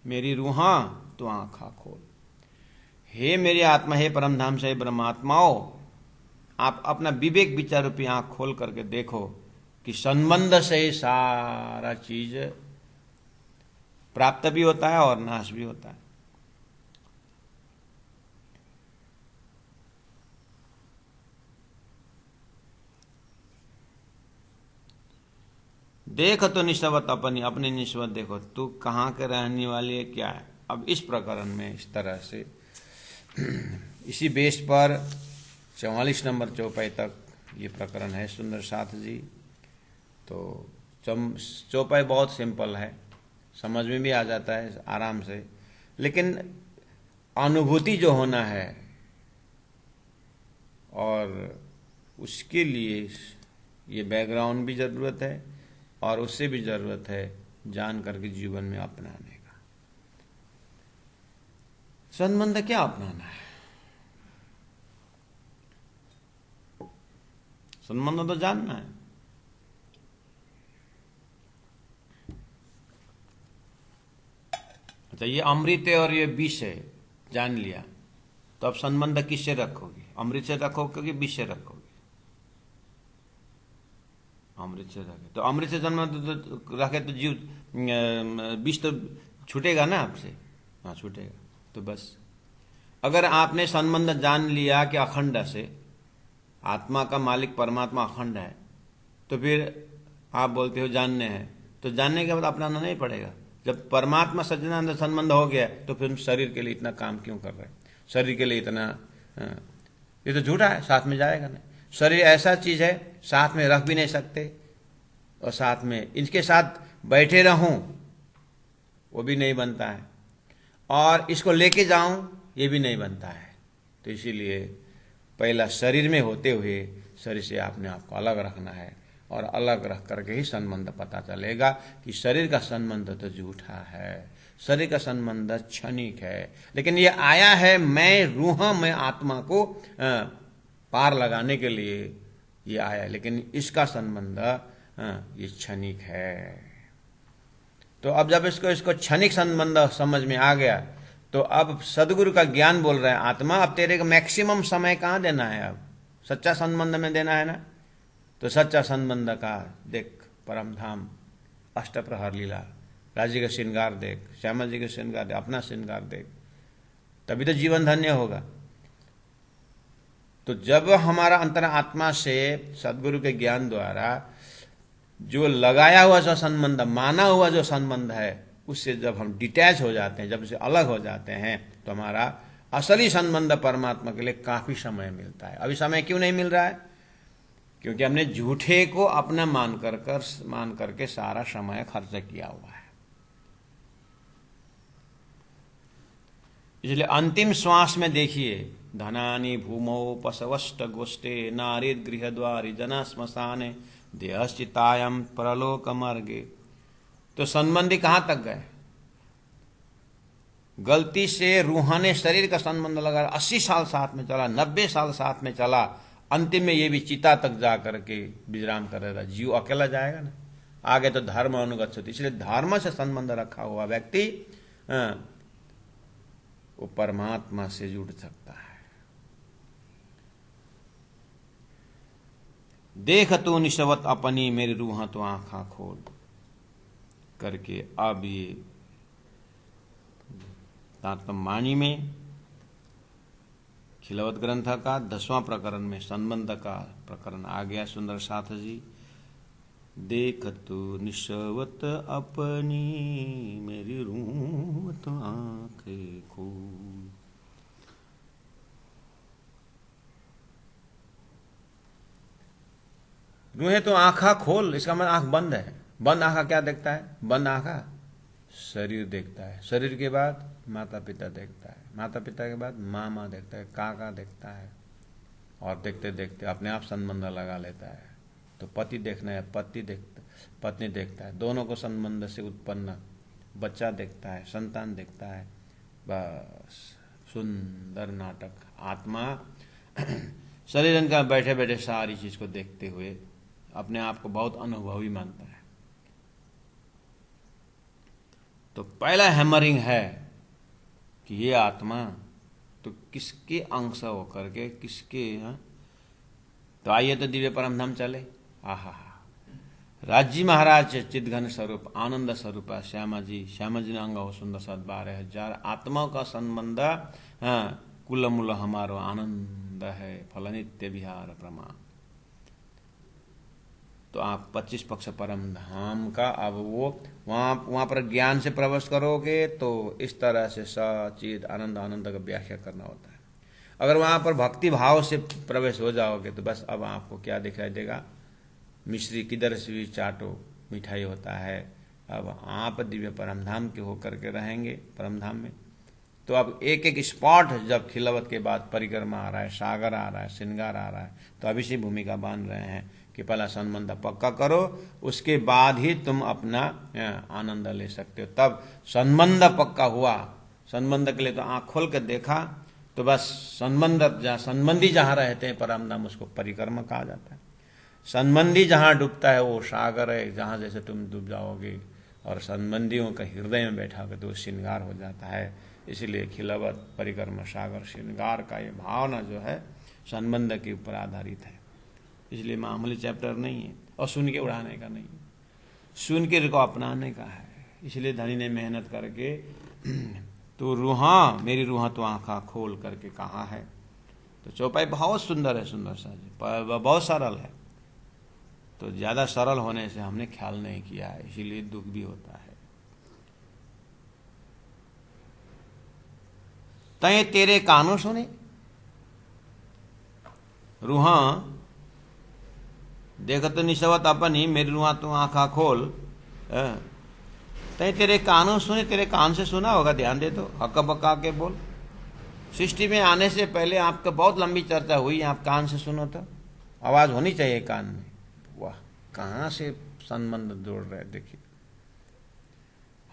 मेरी रूहा तो आंखा खोल। हे मेरी आत्मा, हे परमधाम से ब्रह्मात्माओं, आप अपना विवेक विचार रूपी आंख खोल करके देखो कि संबंध से सारा चीज प्राप्त भी होता है और नाश भी होता है। देख तो निस्वत अपनी, अपनी निस्वत देखो, तू कहाँ के रहने वाली है, क्या है। अब इस प्रकरण में इस तरह से इसी बेस पर 44 नंबर चौपाई तक ये प्रकरण है सुंदर साथ जी। तो चौपाई बहुत सिंपल है, समझ में भी आ जाता है आराम से, लेकिन अनुभूति जो होना है और उसके लिए ये बैकग्राउंड भी जरूरत है और उससे भी जरूरत है जान करके जीवन में अपनाने का। संबंध क्या अपनाना है, संबंध तो जानना है। अच्छा, ये अमृत है और ये विष है, जान लिया, तो अब संबंध किससे रखोगे? अमृत से रखोगे कि विष से रखोगे? अमृत से रखे तो अमृत से संबंध रखे तो जीव विष तो छूटेगा ना आपसे, हाँ छूटेगा। तो बस अगर आपने संबंध जान लिया कि अखंड से आत्मा का मालिक परमात्मा अखंड है, तो फिर आप बोलते हो जानने हैं, तो जानने के बाद अपनाना नहीं पड़ेगा। जब परमात्मा सच्चिदानंद संबंध हो गया तो फिर शरीर के लिए इतना काम क्यों कर रहे हैं? शरीर के लिए इतना, ये तो झूठा है, साथ में जाएगा नहीं। शरीर ऐसा चीज है साथ में रख भी नहीं सकते, और साथ में इनके साथ बैठे रहूं वो भी नहीं बनता है, और इसको लेके जाऊं ये भी नहीं बनता है। तो इसीलिए पहला शरीर में होते हुए शरीर से आपने आपको अलग रखना है, और अलग रख करके ही संबंध पता चलेगा कि शरीर का संबंध तो झूठा है, शरीर का संबंध क्षणिक है, लेकिन ये आया है मैं रूह में आत्मा को पार लगाने के लिए ये आया है, लेकिन इसका संबंध ये क्षणिक है। तो अब जब इसको क्षणिक संबंध समझ में आ गया, तो अब सदगुरु का ज्ञान बोल रहे हैं, आत्मा अब तेरे को मैक्सिमम समय कहाँ देना है, अब सच्चा संबंध में देना है ना। तो सच्चा संबंध का देख, परम धाम, अष्टप्रहर लीला, राजी का श्रृंगार देख, श्यामा जी का श्रृंगार देख, अपना श्रृंगार देख, तभी तो जीवन धन्य होगा। तो जब हमारा अंतर आत्मा से सदगुरु के ज्ञान द्वारा जो लगाया हुआ जो संबंध, माना हुआ जो संबंध है, उससे जब हम डिटैच हो जाते हैं, जब उससे अलग हो जाते हैं, तो हमारा असली संबंध परमात्मा के लिए काफी समय मिलता है। अभी समय क्यों नहीं मिल रहा है? क्योंकि हमने झूठे को अपना मान करके सारा समय खर्च किया हुआ है। इसलिए अंतिम श्वास में देखिए, धनानि भूमौ पशवष्ट गोष्ठे नारीद गृह द्वारी जना स्मशाने देहश्चितायम परलोक मार्गे। तो संबंधी कहां तक गए? गलती से रूहानी शरीर का संबंध लगा, 80 साल साथ में चला, 90 साल साथ में चला, अंतिम में ये भी चिता तक जा करके विश्राम कर रहा था। जीव अकेला जाएगा ना, आगे तो धर्म अनुगच्छति। इसलिए धर्म से संबंध रखा हुआ व्यक्ति वो परमात्मा से जुड़ सकता है। देख तू निशवत अपनी मेरी रूह तो आंखा खोल करके, अब ये तारतम्यवाणी में खिलवत ग्रंथ का 10वां प्रकरण में संबंध का प्रकरण आ गया। सुंदर साथ जी, देख तू निशवत अपनी मेरी रूह तो आंखें खोल। रूहें तो आंखा खोल, इसका मतलब आंख बंद है। बंद आंखा क्या देखता है? बंद आंखा शरीर देखता है, शरीर के बाद माता पिता देखता है, माता पिता के बाद मामा देखता है, काका देखता है, और देखते देखते अपने आप संबंध लगा लेता है। तो पति देखना है, पत्नी देखता है, दोनों को संबंध से उत्पन्न बच्चा देखता है, संतान देखता है। बस सुंदर नाटक। आत्मा शरीर का बैठे बैठे सारी चीज को देखते हुए अपने आप को बहुत अनुभवी मानता है। तो पहला हैमरिंग है कि ये आत्मा तो किसके अंश होकर के किसके तो आइए तो दिव्य परम धाम चले। आहा, राजी महाराज चिदघन स्वरूप आनंद स्वरूप श्यामा जी ने अंग हो सुंदर 12,000 आत्माओं का संबंध कुल मूल हमारो आनंद है फल नित्य विहार प्रमाण। तो आप 25 पक्ष परम धाम का अब वो वहां पर ज्ञान से प्रवेश करोगे तो इस तरह से सचिद आनंद का व्याख्या करना होता है। अगर वहां पर भक्ति भाव से प्रवेश हो जाओगे तो बस अब आपको क्या दिखाई देगा? मिश्री किधर से भी चाटो मिठाई होता है। अब आप दिव्य परम धाम के होकर के रहेंगे परम धाम में। तो अब एक एक स्पॉट, जब खिलवत के बाद परिक्रमा आ रहा है, सागर आ रहा है, श्रृंगार आ रहा है, तो अभी से भूमिका बांध रहे हैं कि पहला संबंध पक्का करो, उसके बाद ही तुम अपना आनंद ले सकते हो। तब संबंध पक्का हुआ, संबंध के लिए तो आंख खोल कर देखा, तो बस संबंधी जहां रहते हैं परम धाम, उसको परिक्रमा कहा जाता है। संबंधी जहां डूबता है वो सागर है, जहां जैसे तुम डूब जाओगे, और संबंधियों का हृदय में बैठा होगा तो वो श्रृंगार हो जाता है। इसलिए खिलवत परिक्रमा सागर श्रृंगार का ये भावना जो है संबंध के ऊपर आधारित है। इसलिए मामूली चैप्टर नहीं है और सुन के उड़ाने का नहीं है, सुन के को अपनाने का है। इसलिए धनी ने मेहनत करके तो रूहा मेरी रूहा तो आंखा खोल करके कहा है। तो चौपाई बहुत सुंदर है, सुंदर सा जी, बहुत सरल है। तो ज्यादा सरल होने से हमने ख्याल नहीं किया है, इसीलिए दुख भी होता है। तय तेरे कानों सुने, रूहा देख तो निशवत अपनी मेरी रूहा तो आंखा खोल। तय तेरे कानों सुने, तेरे कान से सुना होगा, ध्यान दे तो हक्का बक्का के बोल। सृष्टि में आने से पहले आपका बहुत लंबी चर्चा हुई, आप कान से सुनो तो आवाज होनी चाहिए कान में। वाह, कहां से संबंध जोड़ रहे देखिए।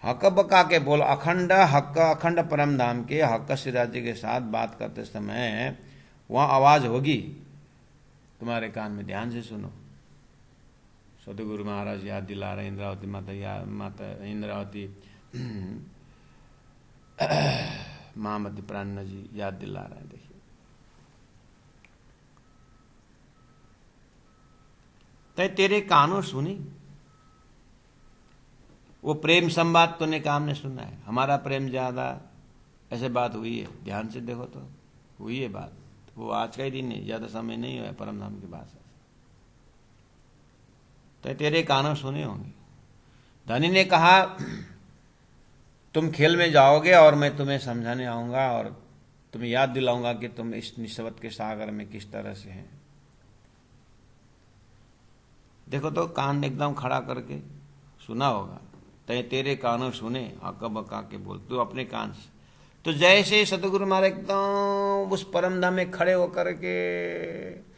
हक बका के बोल, अखंड हक, अखंड परम धाम के हक श्री राज्य के साथ बात करते समय वहां आवाज होगी, तुम्हारे कान में ध्यान से सुनो। सदगुरु महाराज याद दिला रहे, इंद्रावती माता इंद्रावती महामती प्राण जी याद दिला रहे हैं। देखिए तय तेरे कानों सुनी, वो प्रेम संवाद तूने कान ने सुना है। हमारा प्रेम ज्यादा, ऐसे बात हुई है, ध्यान से देखो तो हुई है बात। वो आज का ही दिन नहीं, ज्यादा समय नहीं हुआ परम धाम की बात। तो तेरे कानों सुने होंगे। धनी ने कहा तुम खेल में जाओगे और मैं तुम्हें समझाने आऊंगा और तुम्हें याद दिलाऊंगा कि तुम इस निस्वत के सागर में किस तरह से हैं। देखो तो कान एकदम खड़ा करके सुना होगा। तेरे कानों सुने, आका बका के बोल, तू अपने कान से। तो जैसे सतगुरु महाराज एकदम उस परम धाम में खड़े होकर के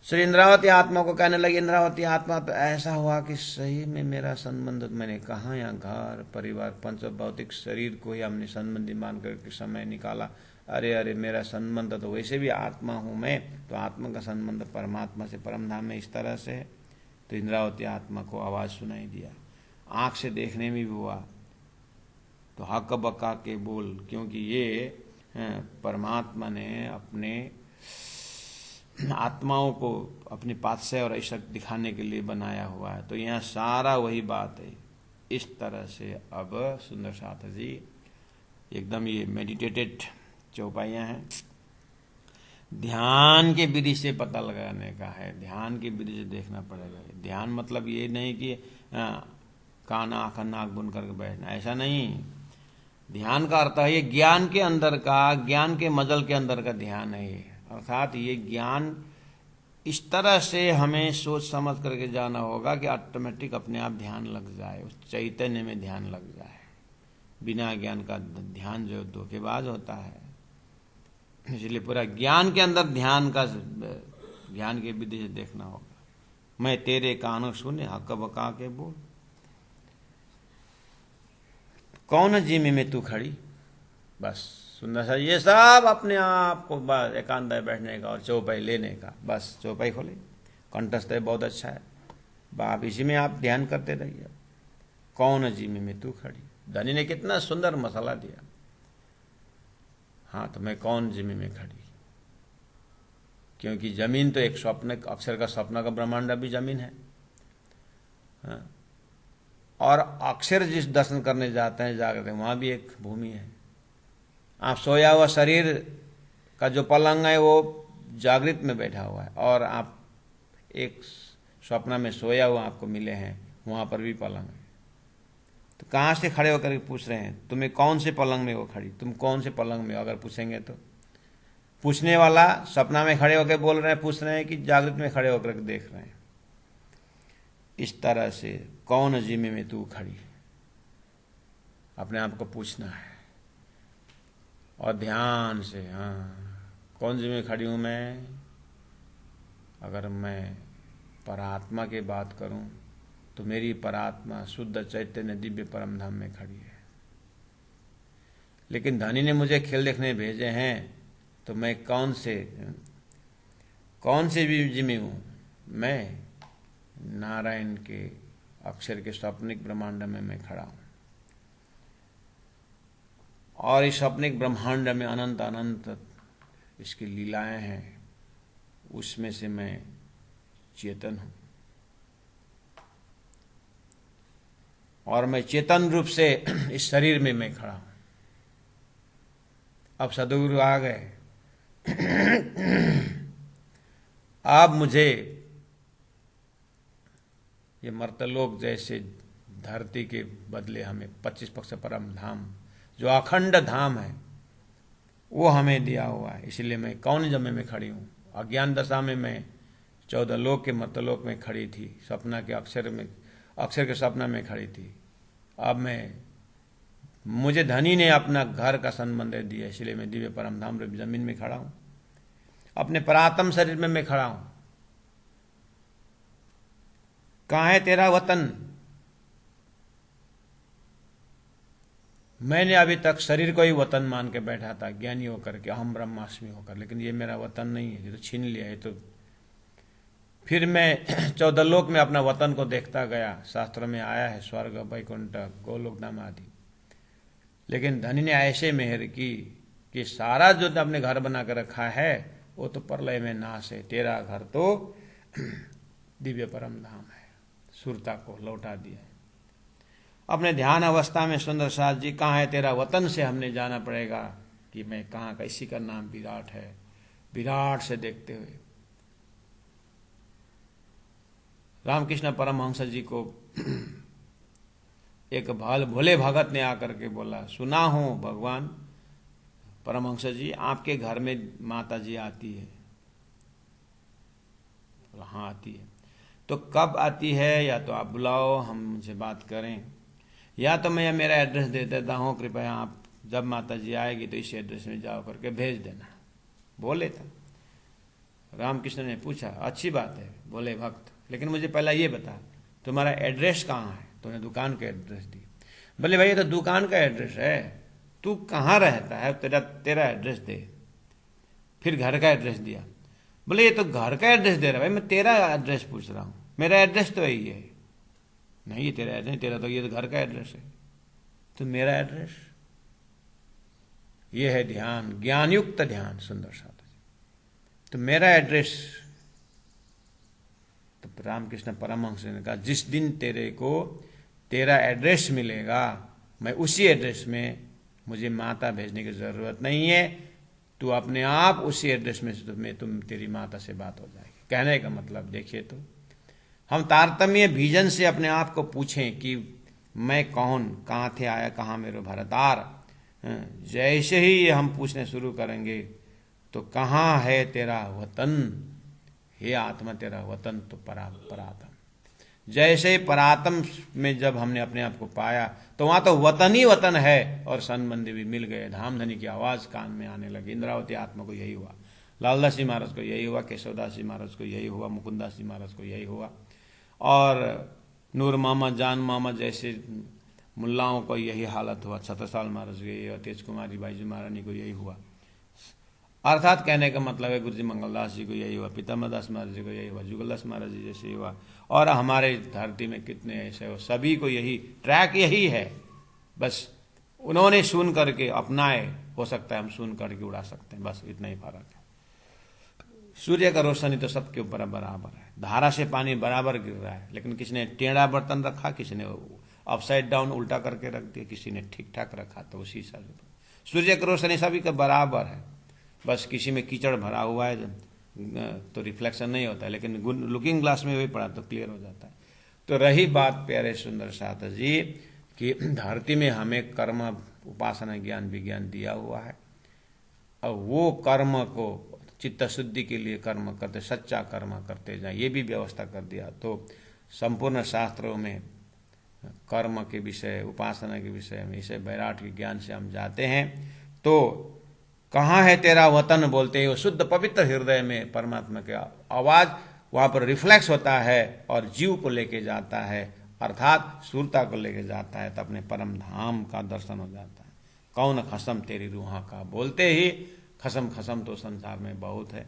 श्री इंद्रावती आत्मा को कहने लगे, इंद्रावती आत्मा तो ऐसा हुआ कि सही में मेरा संबंध, मैंने कहा यहाँ घर परिवार पंच भौतिक शरीर को ही हमने संबंधी मान करके समय निकाला। अरे अरे मेरा संबंध तो वैसे भी आत्मा हूं मैं, तो आत्मा का संबंध परमात्मा से परम धाम में इस तरह से है। तो इंद्रावती आत्मा को आवाज सुनाई दिया, आंख से देखने में भी हुआ। तो हक बका के बोल, क्योंकि ये परमात्मा ने अपने आत्माओं को अपने पातशाह और ऐसा दिखाने के लिए बनाया हुआ है। तो यहाँ सारा वही बात है। इस तरह से अब सुंदर साथ जी एकदम ये मेडिटेटेड चौपाइयाँ हैं, ध्यान के विधि से पता लगाने का है, ध्यान के विधि से देखना पड़ेगा। ध्यान मतलब ये नहीं कि कान आँख नाक बुन करके बैठना, ऐसा नहीं। ध्यान का अर्थ है ये ज्ञान के अंदर का, ज्ञान के मजल के अंदर का ध्यान है ये। अर्थात ये ज्ञान इस तरह से हमें सोच समझ करके जाना होगा कि ऑटोमेटिक अपने आप ध्यान लग जाए, उस चैतन्य में ध्यान लग जाए। बिना ज्ञान का ध्यान जो धोखेबाज होता है, इसलिए पूरा ज्ञान के अंदर ध्यान का, ध्यान के विधि से देखना होगा। मैं तेरे कानों सुने, हक बका के बोल, कौन जिम्मे में तू खड़ी। बस सुंदर सा ये सब अपने आप को बस एकांत बैठने का और चौपाई लेने का, बस चौपाई खोले, कंठस्थ है बहुत अच्छा है, आप इसी में आप ध्यान करते रहिए। कौन जिम्मे में तू खड़ी, धनी ने कितना सुंदर मसाला दिया। हाँ, तो मैं कौन जिम्मे में खड़ी, क्योंकि जमीन तो एक स्वप्न, अक्षर का स्वप्न का ब्रह्मांड भी जमीन है। हाँ? और अक्षर जिस दर्शन करने जाते हैं जागृत, वहां भी एक भूमि है। आप सोया हुआ शरीर का जो पलंग है वो जागृत में बैठा हुआ है, और आप एक स्वप्न में सोया हुआ आपको मिले हैं, वहां पर भी पलंग है। तो कहाँ से खड़े होकर पूछ रहे हैं तुम्हें कौन से पलंग में वो खड़ी, तुम कौन से पलंग में हो? अगर पूछेंगे तो पूछने वाला सपना में खड़े होकर बोल रहे हैं, पूछ रहे हैं कि जागृत में खड़े होकर देख रहे हैं। इस तरह से कौन जिम्मे में तू खड़ी, अपने आप को पूछना है और ध्यान से। हाँ, कौन जिम्मे खड़ी हूं मैं? अगर मैं परात्मा की बात करूं तो मेरी परात्मा शुद्ध चैतन्य दिव्य परम धाम में खड़ी है। लेकिन धनी ने मुझे खेल देखने भेजे हैं, तो मैं कौन से भी जिम्मे हूं? मैं नारायण के अक्षर के स्वप्निक ब्रह्मांड में मैं खड़ा हूं, और इस स्वप्निक ब्रह्मांड में अनंत अनंत इसकी लीलाएं हैं, उसमें से मैं चेतन हूं, और मैं चेतन रूप से इस शरीर में मैं खड़ा हूं। अब सदगुरु आ गए, अब मुझे ये मर्तलोक जैसे धरती के बदले हमें 25 पक्ष परम धाम जो अखंड धाम है वो हमें दिया हुआ है। इसलिए मैं कौन जमे में खड़ी हूँ? अज्ञान दशा में मैं 14 लोक के मर्तलोक में खड़ी थी, सपना के अक्षर के सपना में खड़ी थी। अब मुझे धनी ने अपना घर का संबंध दिया, इसलिए मैं दिव्य परम धाम रूप जमीन में खड़ा हूँ, अपने परात्म शरीर में मैं खड़ा हूँ। कहाँ है तेरा वतन? मैंने अभी तक शरीर को ही वतन मान के बैठा था, ज्ञानी होकर के, अहम ब्रह्मास्मि होकर, लेकिन ये मेरा वतन नहीं है, ये तो छीन लिया है। तो फिर मैं 14 लोक में अपना वतन को देखता गया। शास्त्र में आया है स्वर्ग, वैकुंठ, गोलोक धाम आदि। लेकिन धनी ने ऐसे मेहर की कि सारा जो अपने घर बना कर रखा है वो तो प्रलय में नाश है। तेरा घर तो दिव्य परम धाम है। सुरता को लौटा दिया। अपने ध्यान अवस्था में सुंदर साथ जी, कहाँ है तेरा वतन से हमने जाना पड़ेगा कि मैं कहाँ का। इसी का नाम विराट है। विराट से देखते हुए रामकृष्ण परमहंस जी को एक भोले भगत ने आकर के बोला, सुना हूं भगवान परमहंस जी आपके घर में माता जी आती है। हाँ आती है। तो कब आती है, या तो आप बुलाओ, हम उनसे बात करें, या तो मैं मेरा एड्रेस दे देता हूँ, कृपया आप जब माता जी आएगी तो इस एड्रेस में जाओ करके भेज देना। बोले था। रामकृष्ण ने पूछा, अच्छी बात है बोले भक्त, लेकिन मुझे पहला ये बता तुम्हारा एड्रेस कहाँ है। तो उन्हें दुकान का एड्रेस दी। बोले भाई ये तो दुकान का एड्रेस है, तू कहाँ रहता है, तेरा एड्रेस दे। फिर घर का एड्रेस दिया। बोले ये तो घर का एड्रेस दे रहा है भाई, मैं तेरा एड्रेस पूछ रहा हूँ, मेरा एड्रेस तो यही है। नहीं तेरा एड्रेस नहीं, तेरा तो ये तो घर का एड्रेस है। तो मेरा एड्रेस, ये है ध्यान, ज्ञानयुक्त ध्यान। सुंदर साथ तो मेरा एड्रेस। तो रामकृष्ण परमहंस ने कहा, जिस दिन तेरे को तेरा एड्रेस मिलेगा, मैं उसी एड्रेस में, मुझे माता भेजने की जरूरत नहीं है, तू अपने आप उसी एड्रेस में तेरी माता से बात हो जाएगी। कहने का मतलब देखिए, तो हम तारतम्य विजन से अपने आप को पूछें कि मैं कौन, कहाँ थे आया, कहाँ मेरे भरतार। जैसे ही ये हम पूछने शुरू करेंगे तो कहाँ है तेरा वतन, हे आत्मा तेरा वतन तो परात्म। जैसे ही परात्म में जब हमने अपने आप को पाया तो वहां तो वतन ही वतन है, और संबंधी भी मिल गए। धामधनी की आवाज कान में आने लगी। इंद्रावती आत्मा को यही हुआ, लालदास जी महाराज को यही हुआ, केशवदास जी महाराज को यही हुआ, मुकुंदास जी महाराज को यही हुआ, और नूर मामा, जान मामा जैसे मुल्लाओं को यही हालत हुआ। छत्रसाल महाराज को यही हुआ, तेज कुमारी बाई जी महारानी को यही हुआ। अर्थात कहने का मतलब है, गुरु जी मंगलदास जी को यही हुआ, पीताम्बरदास महाराज जी को यही हुआ, जुगलदास महाराज जी जैसे हुआ, और हमारे धरती में कितने ऐसे हो, सभी को यही ट्रैक यही है। बस उन्होंने सुन करके अपनाए, हो सकता है हम सुन करके उड़ा सकते हैं, बस इतना ही फर्क है। सूर्य का रोशनी तो सबके ऊपर बराबर है, धारा से पानी बराबर गिर रहा है, लेकिन किसी ने टेढ़ा बर्तन रखा, किसी ने अपसाइड डाउन उल्टा करके रख दिया, किसी ने ठीक ठाक रखा, तो उसी हिसाब से सूर्य का रोशनी सभी का बराबर है। बस किसी में कीचड़ भरा हुआ है तो रिफ्लेक्शन नहीं होता है, लेकिन लुकिंग ग्लास में वही पड़ा तो क्लियर हो जाता है। तो रही बात प्यारे सुंदर साथ जी कि धरती में हमें कर्म, उपासना, ज्ञान, विज्ञान दिया हुआ है, और वो कर्म को चित्त शुद्धि के लिए कर्म करते, सच्चा कर्म करते जाए, ये भी व्यवस्था कर दिया। तो संपूर्ण शास्त्रों में कर्म के विषय, उपासना के विषय में, इसे वैराट के ज्ञान से हम जाते हैं। तो कहाँ है तेरा वतन बोलते हैं, वो शुद्ध पवित्र हृदय में परमात्मा की आवाज वहां पर रिफ्लेक्स होता है और जीव को लेके जाता है, अर्थात सूरता को लेके जाता है, तो अपने परम धाम का दर्शन हो जाता है। कौन खसम तेरी रूहा का बोलते ही खसम खसम तो संसार में बहुत है,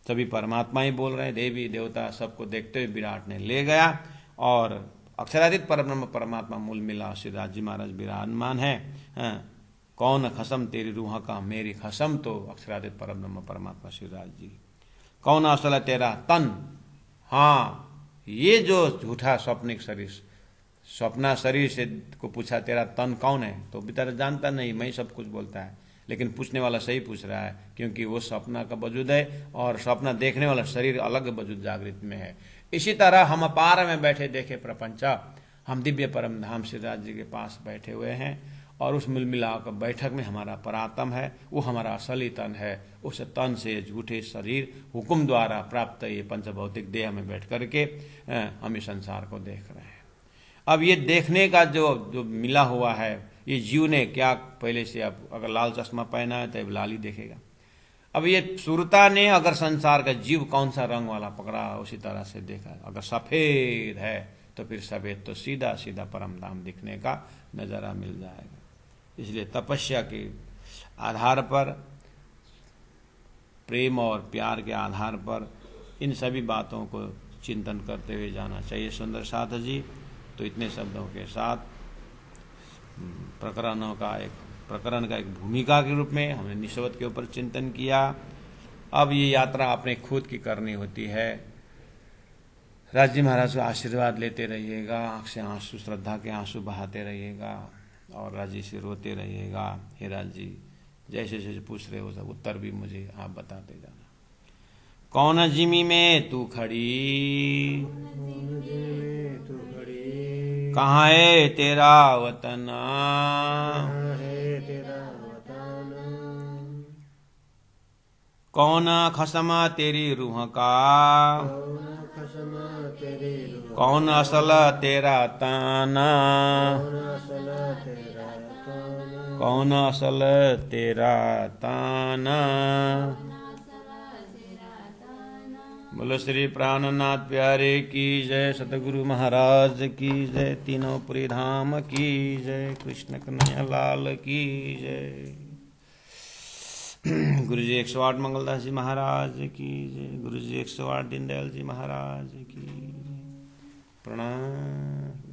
सभी परमात्मा ही बोल रहे हैं, देवी देवता सबको देखते हुए विराट ने ले गया, और अक्षरातीत परब्रह्म परमात्मा मूल मिला श्री राज महाराज विराजमान है। कौन खसम तेरी रूह का, मेरी खसम तो अक्षरातीत परब्रह्म परमात्मा शिवराज जी। कौन असल तेरा तन, हाँ ये जो झूठा स्वप्निक शरीर, स्वप्ना शरीर से को पूछा तेरा तन कौन है, तो बेचारा जानता नहीं, मैं सब कुछ बोलता है, लेकिन पूछने वाला सही पूछ रहा है, क्योंकि वो स्वप्ना का वजूद है और स्वप्न देखने वाला शरीर अलग वजूद जागृत में है। इसी तरह हम अपार में बैठे देखे प्रपंच, हम दिव्य परम धाम शिवराज जी के पास बैठे हुए हैं, और उस मिलमिलाकर बैठक में हमारा परात्म है, वो हमारा असली तन है। उस तन से झूठे शरीर हुक्म द्वारा प्राप्त ये पंचभौतिक देह में बैठ करके हम इस संसार को देख रहे हैं। अब ये देखने का जो मिला हुआ है, ये जीव ने क्या पहले से, अब अगर लाल चश्मा पहना है तो लाल ही देखेगा। अब ये सुरता ने अगर संसार का जीव कौन सा रंग वाला पकड़ा, उसी तरह से देखा। अगर सफेद है तो फिर सफेद तो सीधा सीधा परम धाम दिखने का नजारा मिल जाएगा। इसलिए तपस्या के आधार पर, प्रेम और प्यार के आधार पर इन सभी बातों को चिंतन करते हुए जाना चाहिए। सुंदर साथ जी, तो इतने शब्दों के साथ प्रकरण का एक भूमिका के रूप में हमने निशवत के ऊपर चिंतन किया। अब ये यात्रा अपने खुद की करनी होती है। राज जी महाराज को आशीर्वाद लेते रहिएगा, आंख से आंसू, श्रद्धा के आंसू बहाते रहिएगा और राज जी से रोते रहिएगा। हे राज जी, जैसे जैसे पूछ रहे हो सब उत्तर भी मुझे आप बताते जाना। कौन जिमी में तू खड़ी, कहाँ है तेरा वतन, कौन खसम तेरी रूह का, कौन असल तेरा ताना, कौन असल तेरा ताना। बोलो श्री प्राणनाथ प्यारे की जय, सतगुरु महाराज की जय, तीनों पुरी धाम की जय, कृष्ण कन्हैया लाल की जय। गुरु जी 108 मंगलदास जी महाराज की जय, गुरु जी 108 दीनदयाल जी महाराज की प्रणाम।